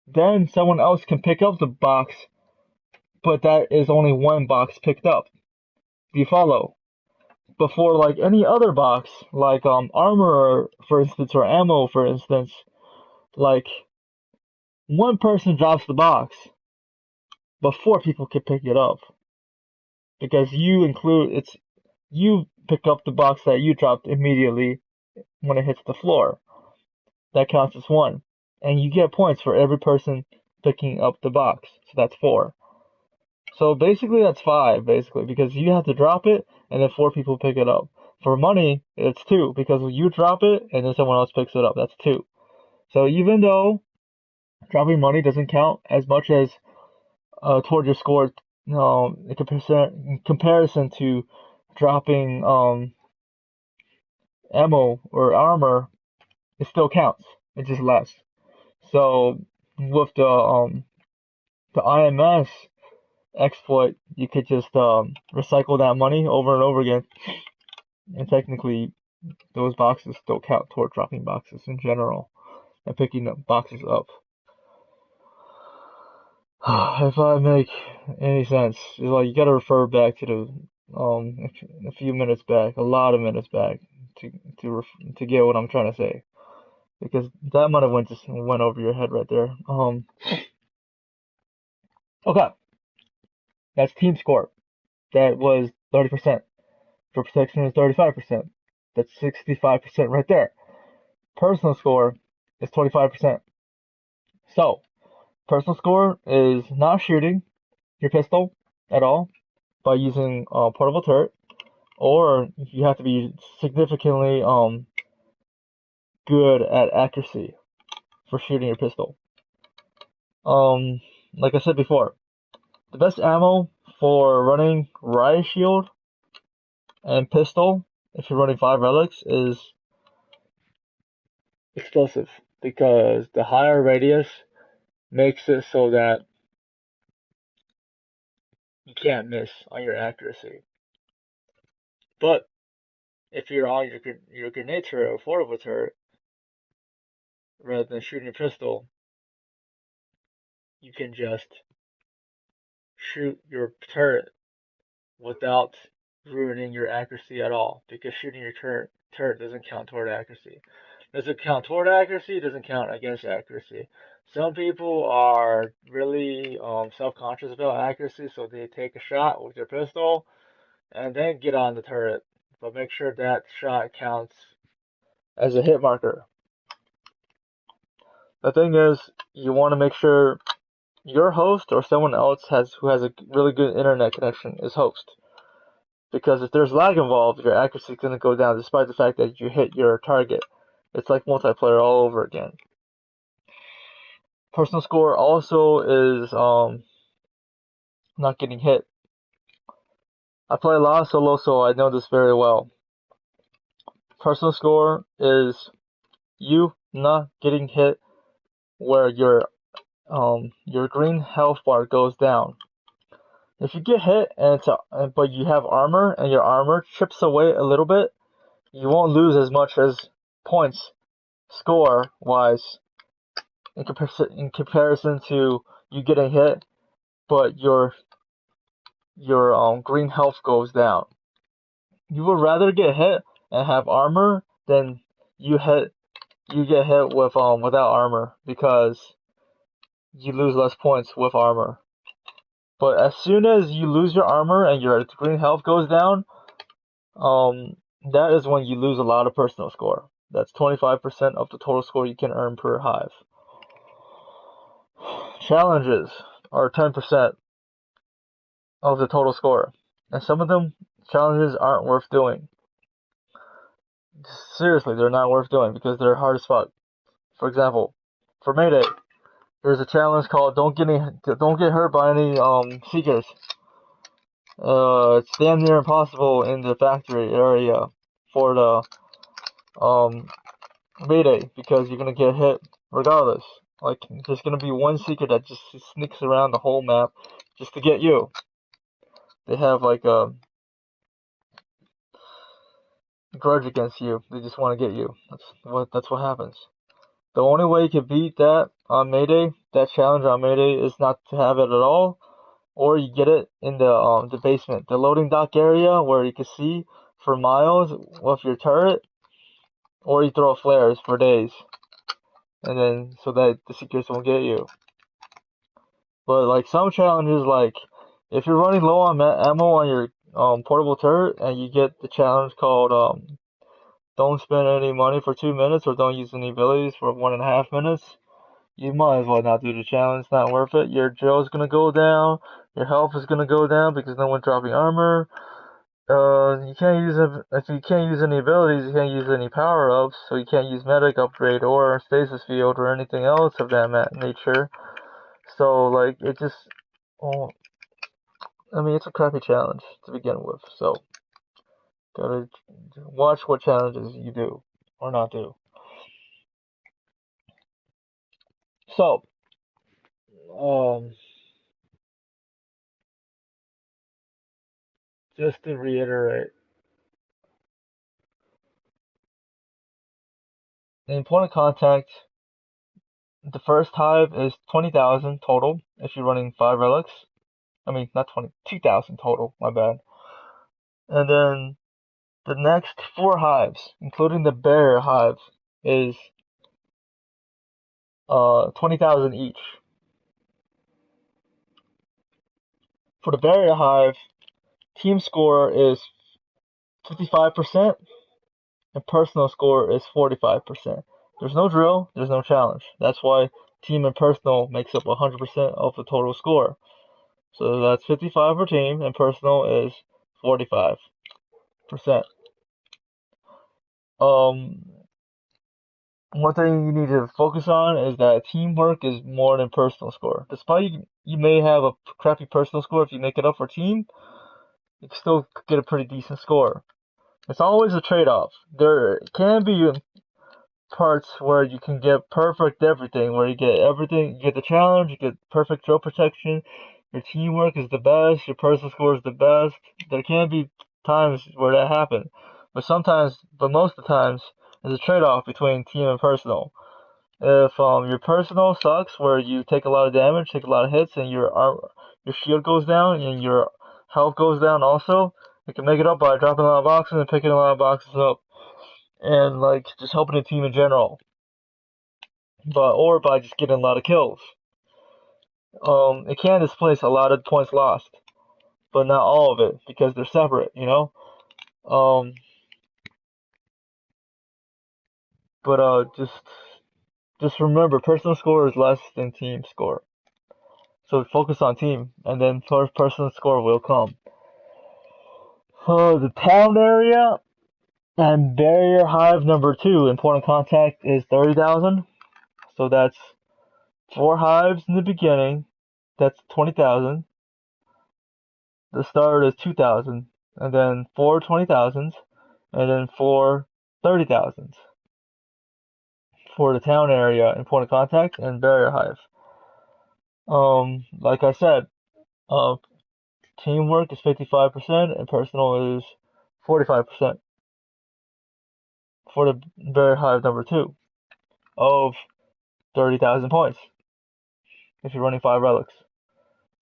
then someone else can pick up the box, but that is only one box picked up. Do you follow? Before, like any other box, like armor, for instance, or ammo, for instance, like one person drops the box before people can pick it up. Because you pick up the box that you dropped immediately when it hits the floor. That counts as one. And you get points for every person picking up the box. So that's 4. So basically that's 5, basically, because you have to drop it and then 4 people pick it up. For money, it's 2, because you drop it and then someone else picks it up. That's 2. So even though dropping money doesn't count as much as toward your score, in comparison to dropping ammo or armor, it still counts. It's just less. So with the IMS exploit, you could just recycle that money over and over again, and technically those boxes still count toward dropping boxes in general and picking up boxes up. If I make any sense, it's like you gotta refer back to the a few minutes back, a lot of minutes back, to to get what I'm trying to say, because that might have went over your head right there. Okay, that's team score. That was 30%. For protection is 35%. That's 65% right there. Personal score is 25%. So, personal score is not shooting your pistol at all by using a portable turret, or you have to be significantly good at accuracy for shooting your pistol. Like I said before, the best ammo for running riot shield and pistol, if you're running 5 relics, is explosive, because the higher radius makes it so that you can't miss on your accuracy. But if you're on your grenade turret or portable turret, rather than shooting your pistol, you can just shoot your turret without ruining your accuracy at all, because shooting your turret doesn't count toward accuracy. Does it count toward accuracy? It doesn't count against accuracy. Some people are really self-conscious about accuracy, so they take a shot with their pistol and then get on the turret. But make sure that shot counts as a hit marker. The thing is, you want to make sure your host or someone else who has a really good internet connection is host. Because if there's lag involved, your accuracy is going to go down despite the fact that you hit your target. It's like multiplayer all over again. Personal score also is not getting hit. I play a lot of solo, so I know this very well. Personal score is you not getting hit where your green health bar goes down. If you get hit but you have armor and your armor chips away a little bit, you won't lose as much as points score wise in comparison to you getting hit, but your green health goes down. You would rather get hit and have armor than you get hit with without armor, because you lose less points with armor. But as soon as you lose your armor and your green health goes down, that is when you lose a lot of personal score. That's 25% of the total score you can earn per hive. Challenges are 10% of the total score, and some of them challenges aren't worth doing. Seriously, they're not worth doing because they're hard as fuck. For example, for Mayday, there's a challenge called don't get hurt by any seekers. It's damn near impossible in the factory area for the Mayday because you're gonna get hit regardless. Like, there's gonna be one seeker that just sneaks around the whole map just to get you. They have like a grudge against you. They just want to get you. That's what happens. The only way you can beat that on Mayday, that challenge on Mayday, is not to have it at all, or you get it in the basement, the loading dock area where you can see for miles with your turret, or you throw flares for days, and then so that the seekers won't get you. But like some challenges, like if you're running low on ammo on your portable turret and you get the challenge called don't spend any money for 2 minutes or don't use any abilities for 1.5 minutes, you might as well not do the challenge. It's not worth it. Your drill is gonna go down. Your health is gonna go down because no one's dropping armor. You can't use if you can't use any abilities, you can't use any power ups, so you can't use medic upgrade or stasis field or anything else of that nature. So like it just, oh, I mean it's a crappy challenge to begin with. So gotta watch what challenges you do or not do. So just to reiterate, in point of contact, the first hive is 20,000 total if you're running 5 relics. I mean, not 20, 2,000 total, my bad. And then the next 4 hives, including the barrier hive, is 20,000 each. For the barrier hive, team score is 55% and personal score is 45%. There's no drill, there's no challenge. That's why team and personal makes up 100% of the total score. So that's 55 for team and personal is 45%. Um, One thing you need to focus on is that teamwork is more than personal score. Despite you may have a crappy personal score, if you make it up for team, you can still get a pretty decent score. It's always a trade-off. There can be parts where you can get perfect everything, where you get everything, you get the challenge, you get perfect drill protection, your teamwork is the best, your personal score is the best. There can be times where that happens, but most of the times, there's a trade-off between team and personal. If your personal sucks, where you take a lot of damage, take a lot of hits, and your shield goes down and your health goes down also, you can make it up by dropping a lot of boxes and picking a lot of boxes up, and like just helping the team in general, or by just getting a lot of kills. It can displace a lot of points lost, but not all of it because they're separate, you know. Um, but just Just remember, personal score is less than team score. So focus on team, and then first personal score will come. The town area and barrier hive number 2 in point of contact is 30,000. So that's 4 hives in the beginning. That's 20,000. The start is 2,000, and then 4 20,000s, and then 4 30,000s for the town area in point of contact and barrier hive. Like I said, uh, teamwork is 55% and personal is 45% for the barrier hive number 2 of 30,000 points if you're running 5 relics.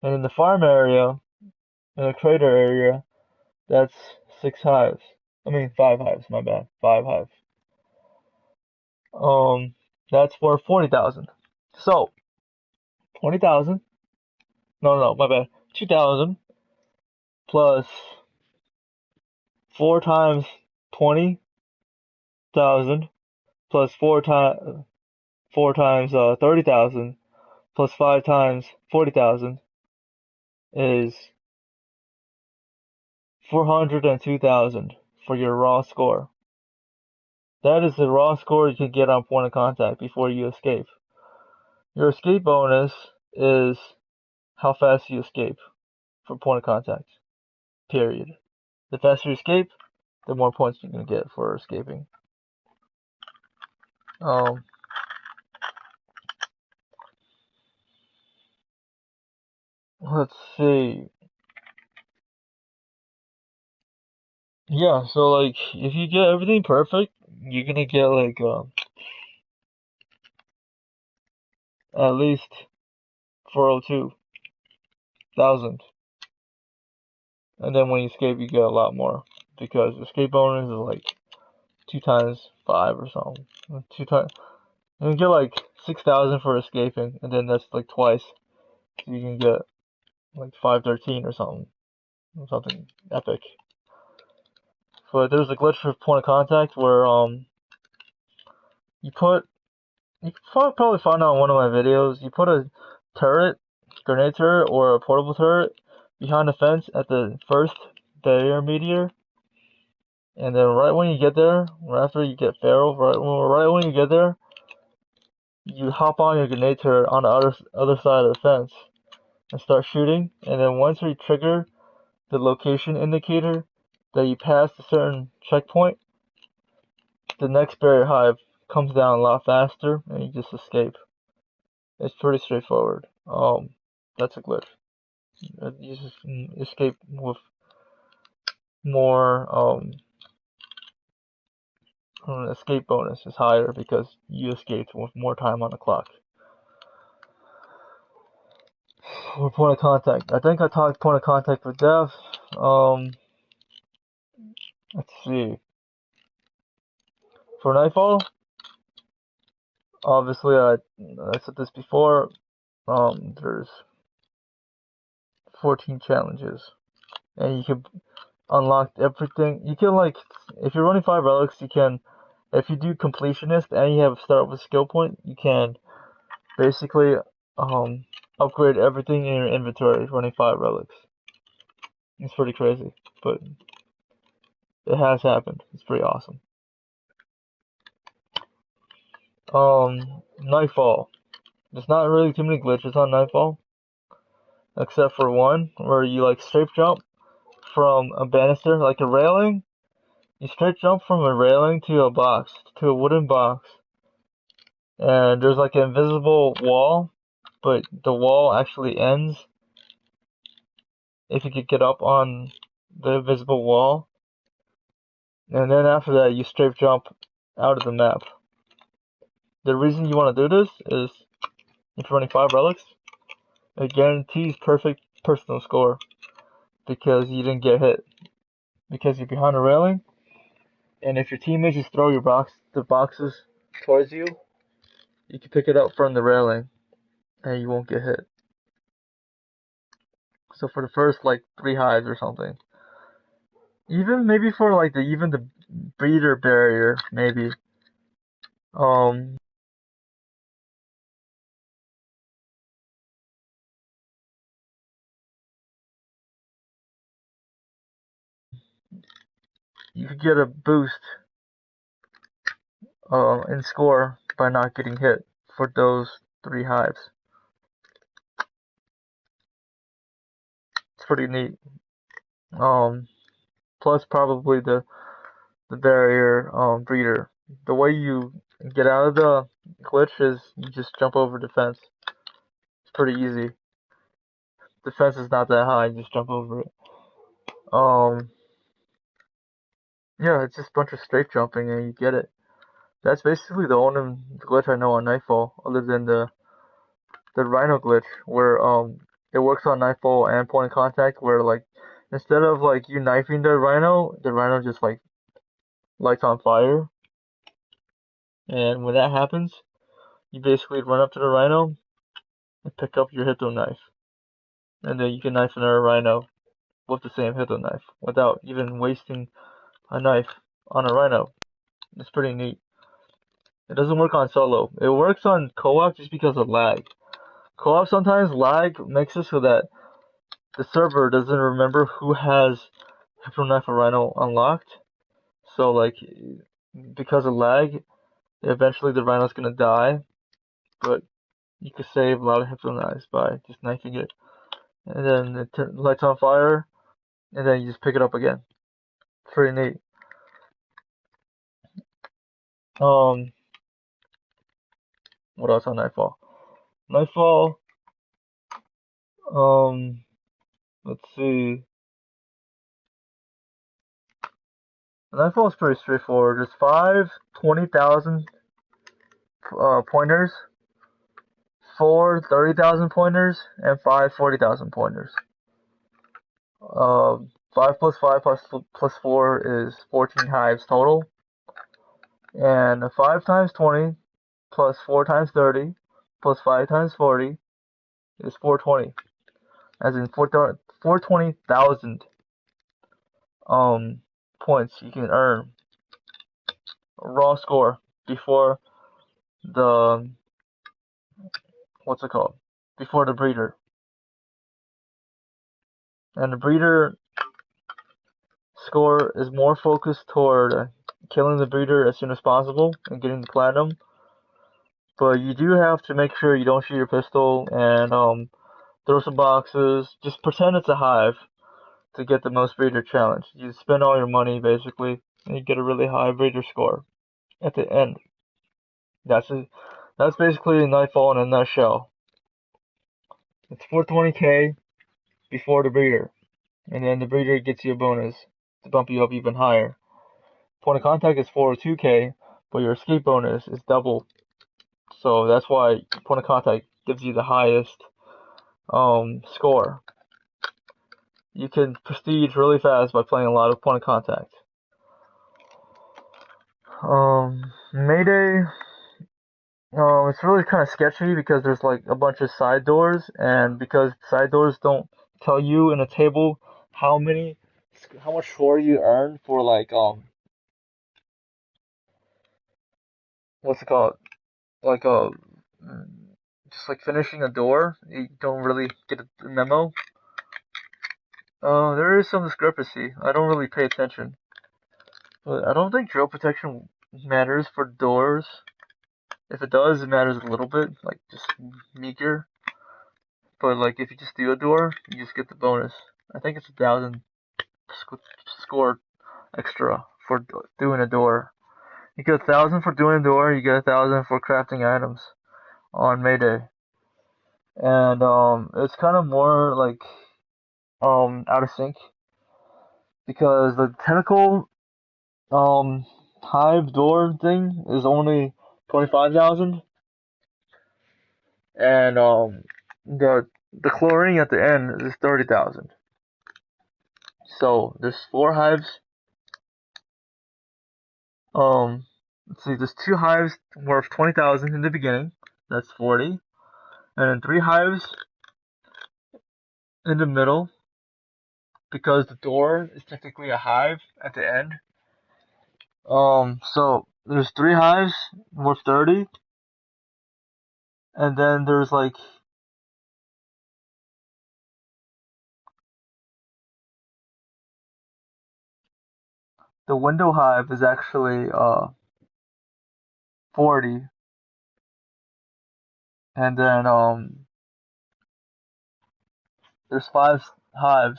And in the farm area, in the crater area, that's 6 hives. I mean 5 hives, my bad. 5 hives. That's for 40,000. So 20,000. No, my bad. 2,000 plus 4 times 20,000 plus 4 times 30,000 plus 5 times 40,000 is 402,000 for your raw score. That is the raw score you can get on point of contact before you escape. Your escape bonus is how fast you escape for point of contact. Period. The faster you escape, the more points you're gonna get for escaping. Let's see. Yeah, so like if you get everything perfect, you're gonna get like at least 402,000. And then when you escape, you get a lot more because escape bonus is like 2 times 5 or something. 2 times. You can get like 6,000 for escaping, and then that's like twice. So you can get like 513 or something epic. But there's a glitch for point of contact where you can probably find out in one of my videos. You put a grenade turret or a portable turret behind the fence at the first barrier meteor, and then right when you get there, or after you get feral, right when you get there, you hop on your grenade turret on the other side of the fence and start shooting. And then once you trigger the location indicator that you passed a certain checkpoint, the next barrier hive comes down a lot faster, and you just escape. It's pretty straightforward. That's a glitch. You just escape with more. Escape bonus is higher because you escaped with more time on the clock. For point of contact, I think I talked point of contact with Dev. Let's see. For Nightfall, obviously I said this before. There's 14 challenges, and you can unlock everything. You can like, if you're running 5 relics, you can. If you do completionist and you have start with skill point, you can basically upgrade everything in your inventory running 5 relics. It's pretty crazy, but it has happened. It's pretty awesome. Nightfall. There's not really too many glitches on Nightfall, except for one where you like straight jump from a banister, like a railing. You straight jump from a railing to a box, to a wooden box, and there's like an invisible wall, but the wall actually ends if you could get up on the invisible wall. And then after that, you straight jump out of the map. The reason you want to do this is if you're running 5 relics, it guarantees perfect personal score because you didn't get hit. Because you're behind a railing, and if your teammates just throw the boxes towards you, you can pick it up from the railing, and you won't get hit. So for the first like 3 hives or something, even maybe for like the breeder barrier, maybe you could get a boost in score by not getting hit for those 3 hives. It's pretty neat. Plus probably the barrier breeder. The way you get out of the glitch is you just jump over defense. It's pretty easy. Defense is not that high, you just jump over it. Yeah, it's just a bunch of straight jumping and you get it. That's basically the only glitch I know on Nightfall, other than the Rhino glitch, where it works on Nightfall and point of contact, where like instead of like you knifing the Rhino just like lights on fire, and when that happens, you basically run up to the Rhino and pick up your Hippo knife, and then you can knife another Rhino with the same Hippo knife without even wasting a knife on a Rhino. It's pretty neat. It doesn't work on solo. It works on co-op just because of lag. Co-op sometimes lag makes it so that the server doesn't remember who has Hippo Knife or Rhino unlocked. So like because of lag, eventually the Rhino's gonna die, but you could save a lot of Hippo Knives by just knifing it. And then it lights on fire, and then you just pick it up again. It's pretty neat. What else on Nightfall? Nightfall, let's see. Nightfall is pretty straightforward. There's 5 20,000 pointers, 4 30,000 pointers, and 5 40,000 pointers. 5 plus 5 plus 4 is 14 hives total. And 5 times 20 plus 4 times 30 plus 5 times 40 is 420. As in 420,000 points you can earn raw score before the what's it called? Before the breeder. And the breeder score is more focused toward killing the breeder as soon as possible and getting the platinum. But you do have to make sure you don't shoot your pistol and throw some boxes. Just pretend it's a hive to get the most breeder challenge. You spend all your money basically, and you get a really high breeder score at the end. That's it. That's basically Nightfall in a nutshell. It's 420k before the breeder, and then the breeder gets you a bonus to bump you up even higher. Point of contact is 402k, but your escape bonus is double. So that's why point of contact gives you the highest score. You can prestige really fast by playing a lot of point of contact. Mayday, it's really kind of sketchy because there's like a bunch of side doors, and because side doors don't tell you in a table how much score you earn for like what's it called, like just like finishing a door. You don't really get a memo. There is some discrepancy. I don't really pay attention, but I don't think drill protection matters for doors. If it does, it matters a little bit, like just meager. But like if you just do a door, you just get the bonus. I think it's 1,000 score extra for doing a door. You get 1,000 for doing a door. You get 1,000 for crafting items on Mayday, and it's kind of more like out of sync because the tentacle hive door thing is only 25,000, and the chlorine at the end is 30,000. So there's 4 hives. Let's see, there's 2 hives worth 20,000 in the beginning. That's 40, and then 3 hives in the middle because the door is technically a hive at the end. So there's 3 hives worth 30, and then there's like the window hive is actually 40, and then there's 5 hives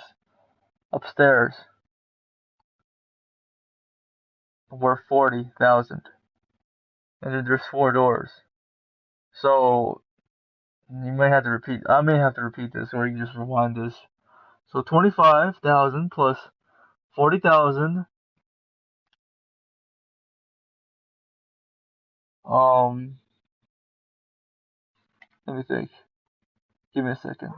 upstairs worth 40,000, and then there's 4 doors. So you may have to repeat. I may have to repeat this, or you can just rewind this. So 25,000 plus 40,000. Um, Let me think. Give me a second.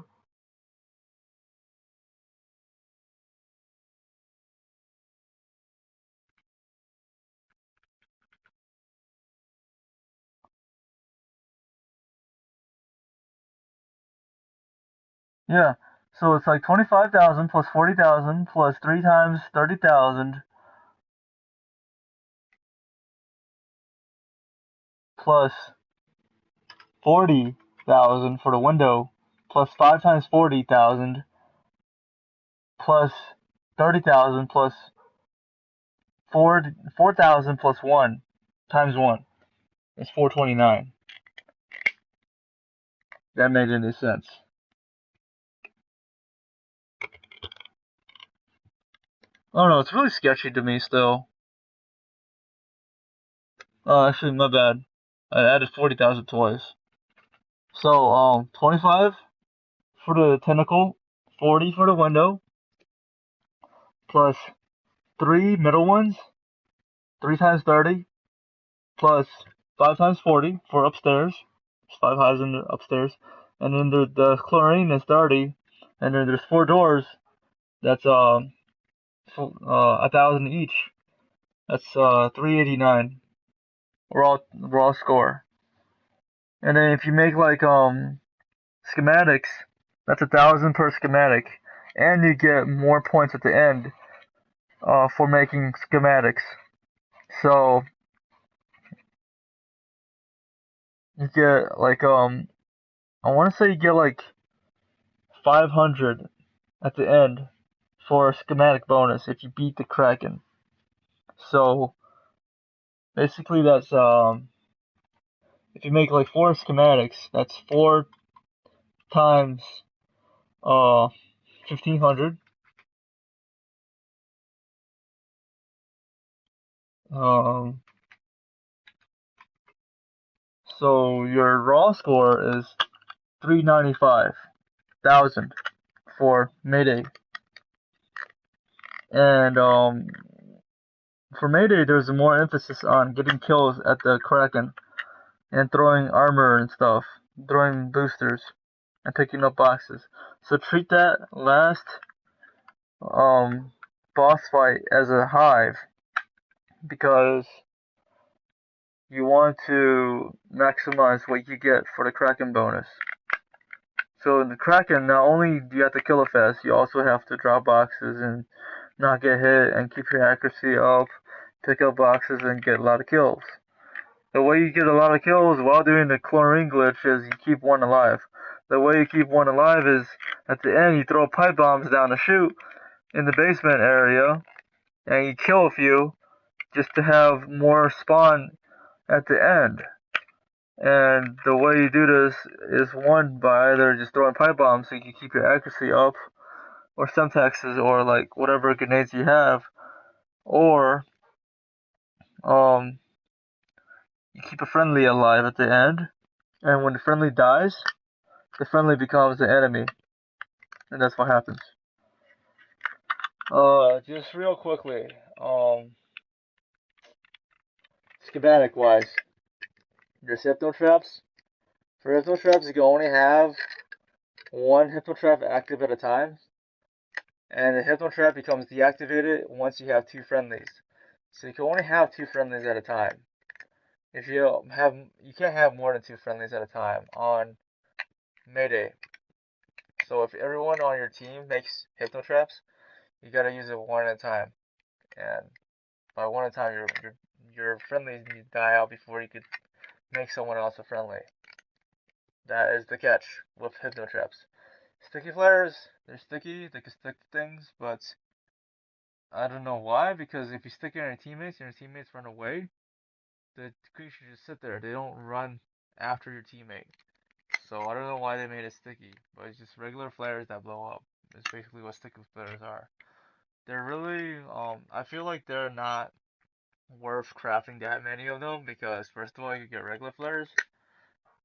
Yeah. So it's like 25,000 plus 40,000 plus 3 times 30,000 plus 40,000 for the window plus 5 times 40,000 plus 30,000 plus 4,000 plus 1 times 1 is 429. That made any sense. Oh no, it's really sketchy to me still. Oh, actually, my bad. I added 40,000 twice. So, 25 for the tentacle, 40 for the window, plus 3 middle ones, 3 times 30, plus 5 times 40 for upstairs. There's 5 hives in the upstairs. And then the chlorine is 30. And then there's 4 doors. That's 1,000 each. That's 389. Raw score. And then if you make like schematics, that's 1,000 per schematic, and you get more points at the end for making schematics. So you get like I want to say you get like 500 at the end for a schematic bonus if you beat the Kraken. So basically that's if you make like 4 schematics, that's 4 times 1,500. Um, so your raw score is 395,000 for Mayday. And for Mayday, there's more emphasis on getting kills at the Kraken and throwing armor and stuff, throwing boosters and picking up boxes. So treat that last um, boss fight as a hive because you want to maximize what you get for the Kraken bonus. So in the Kraken, not only do you have to kill it fast, you also have to drop boxes and not get hit and keep your accuracy up, pick up boxes and get a lot of kills. The way you get a lot of kills while doing the chlorine glitch is you keep one alive. The way you keep one alive is at the end you throw pipe bombs down a chute in the basement area and you kill a few just to have more spawn at the end. And the way you do this is one by either just throwing pipe bombs so you can keep your accuracy up, or semtexes, or like whatever grenades you have, or um you keep a friendly alive at the end, and when the friendly dies, the friendly becomes the enemy, and that's what happens. Just real quickly, schematic wise, there's hypno traps. For hypno traps, you can only have one hypno trap active at a time, and the hypno trap becomes deactivated once you have 2 friendlies. So you can only have 2 friendlies at a time. If you can't have more than 2 friendlies at a time on Mayday. So if everyone on your team makes hypno traps, you gotta use it one at a time. And by one at a time, your friendlies need to die out before you could make someone else a friendly. That is the catch with hypno traps. Sticky flares, they're sticky, they can stick to things, but I don't know why, because if you stick it on your teammates and your teammates run away, the creatures just sit there. They don't run after your teammate. So I don't know why they made it sticky, but it's just regular flares that blow up. It's basically what sticky flares are. They're really, I feel like they're not worth crafting that many of them because first of all, you get regular flares,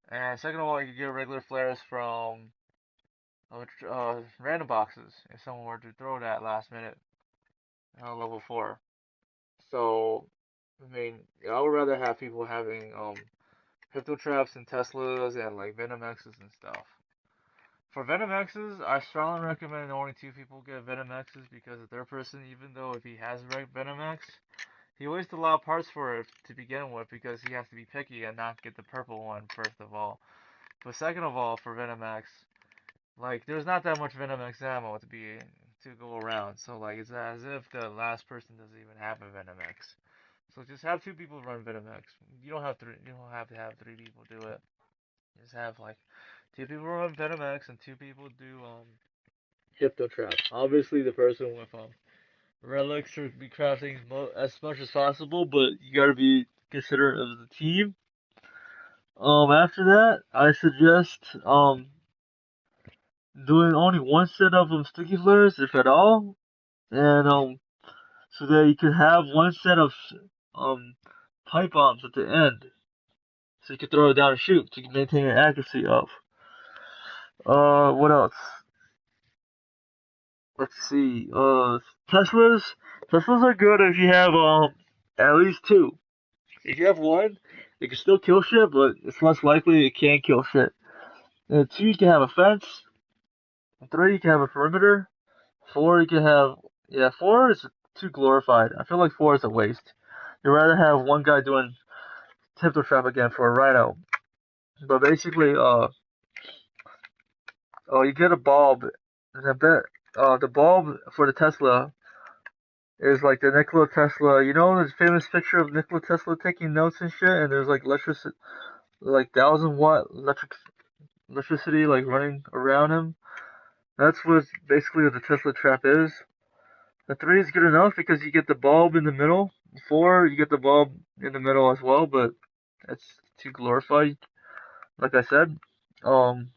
and second of all, you get regular flares from random boxes if someone were to throw that last minute level 4. So, I mean, I would rather have people having crypto traps and Teslas and like Venom X's and stuff. For Venom X's, I strongly recommend only 2 people get Venom X's because the third person, even though if he has Venom X, he wastes a lot of parts for it to begin with because he has to be picky and not get the purple one first of all. But second of all, for Venom X, like there's not that much Venom X ammo to go around. So like it's as if the last person doesn't even have a Venom X. So just have 2 people run Venom X. You don't have three. You don't have to have 3 people do it. Just have like 2 people run Venom X and 2 people do Hypno Trap. Obviously, the person with relics should be crafting as much as possible, but you gotta be considerate of the team. After that, I suggest doing only one set of sticky flares, if at all, and so that you can have one set of um pipe bombs at the end, so you can throw it down and shoot to maintain your accuracy up. What else? Let's see. Teslas. Teslas are good if you have at least 2. If you have 1, it can still kill shit, but it's less likely it can kill shit. And 2, you can have a fence. 3, you can have a perimeter. 4, you can have, yeah, 4 is too glorified. I feel like 4 is a waste. You'd rather have one guy doing Tiptoe Trap again for a Rhino. But basically, you get a bulb. The bulb for the Tesla is like the Nikola Tesla. You know, there's a famous picture of Nikola Tesla taking notes and shit, and there's like electricity, like 1,000 watt electricity like running around him. That's what basically what the Tesla trap is. The 3 is good enough because you get the bulb in the middle. 4, you get the bulb in the middle as well, but it's too glorified, like I said. Um,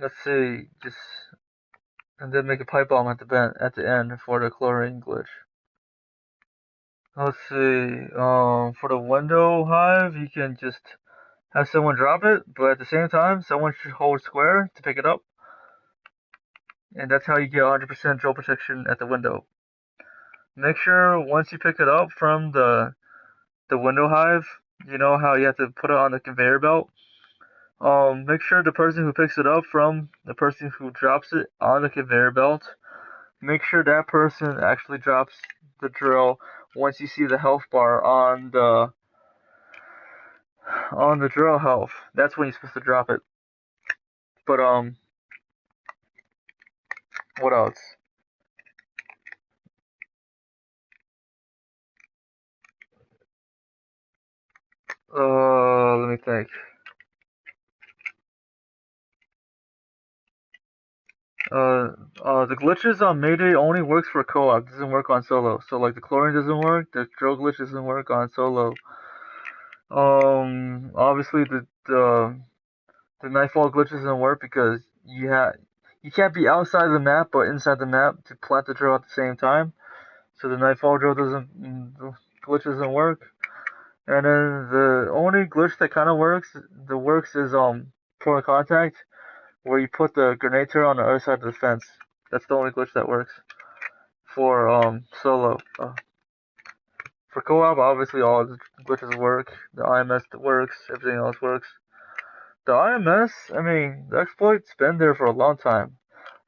let's see, just and then make a pipe bomb at the end for the chlorine glitch. Let's see. For the window hive, you can just have someone drop it, but at the same time, someone should hold square to pick it up, and that's how you get 100% drill protection at the window. Make sure once you pick it up from the window hive, you know how you have to put it on the conveyor belt. Make sure the person who picks it up from the person who drops it on the conveyor belt, make sure that person actually drops the drill once you see the health bar on the drill health. That's when you're supposed to drop it. But what else? Let me think. The glitches on Mayday only works for co-op, doesn't work on solo. So like the chlorine doesn't work, the drill glitch doesn't work on solo. Obviously the nightfall glitch doesn't work because you can't be outside the map but inside the map to plant the drill at the same time. So the nightfall drill glitch doesn't work. And then the only glitch that kind of works is point of contact, where you put the grenade turret on the other side of the fence. That's the only glitch that works for solo. For co-op, obviously all the glitches work. The IMS works. Everything else works. The IMS, I mean, the exploit's been there for a long time.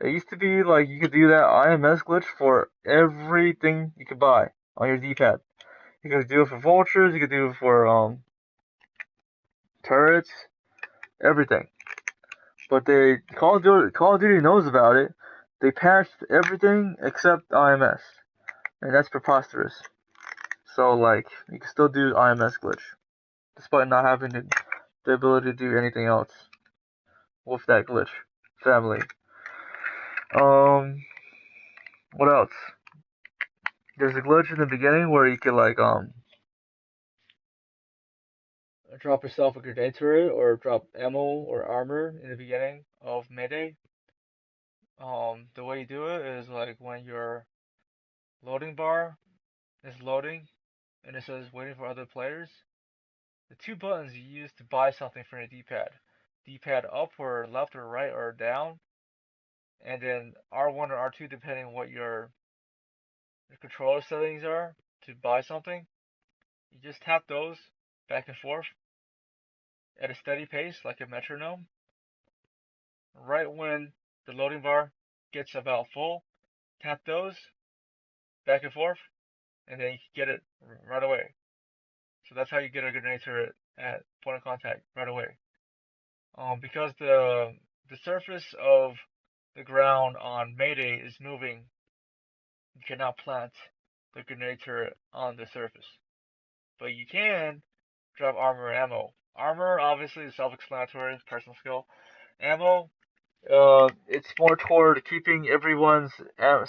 It used to be like you could do that IMS glitch for everything you could buy on your D-pad. You could do it for vultures. You could do it for turrets, everything. But Call of Duty knows about it. They patched everything except IMS, and that's preposterous. So like you can still do IMS glitch despite not having the ability to do anything else with that glitch family. Um, What else? There's a glitch in the beginning where you can like drop yourself a grenade turret or drop ammo or armor in the beginning of Mayday. The way you do it is like when your loading bar is loading and it says waiting for other players. The two buttons you use to buy something from the D-pad. D-pad up or left or right or down, and then R1 or R2 depending on what your controller settings are to buy something. You just tap those back and forth at a steady pace like a metronome. Right when the loading bar gets about full, tap those back and forth, and then you can get it right away. So that's how you get a grenade turret at point of contact right away. Because the surface of the ground on Mayday is moving, you cannot plant the grenade turret on the surface. But you can drop armor and ammo. Armor, obviously, is self-explanatory, personal skill. Ammo, it's more toward keeping everyone's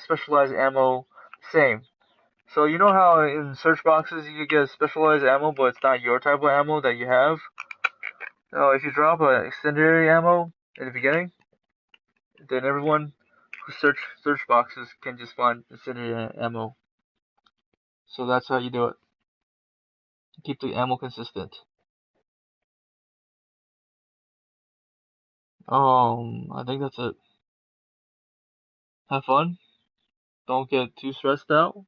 specialized ammo same. So you know how in search boxes you get specialized ammo, but it's not your type of ammo that you have? If you drop an extended ammo in the beginning, then everyone who search boxes can just find extended ammo. So that's how you do it. Keep the ammo consistent. I think that's it. Have fun. Don't get too stressed out.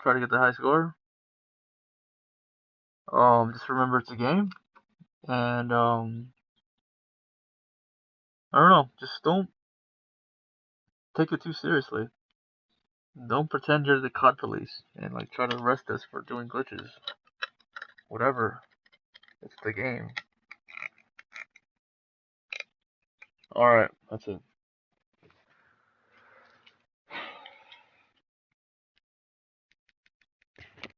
Try to get the high score. Just remember it's a game, and I don't know. Just don't take it too seriously. Don't pretend you're the COD police and like try to arrest us for doing glitches. Whatever. It's the game. Alright, that's it.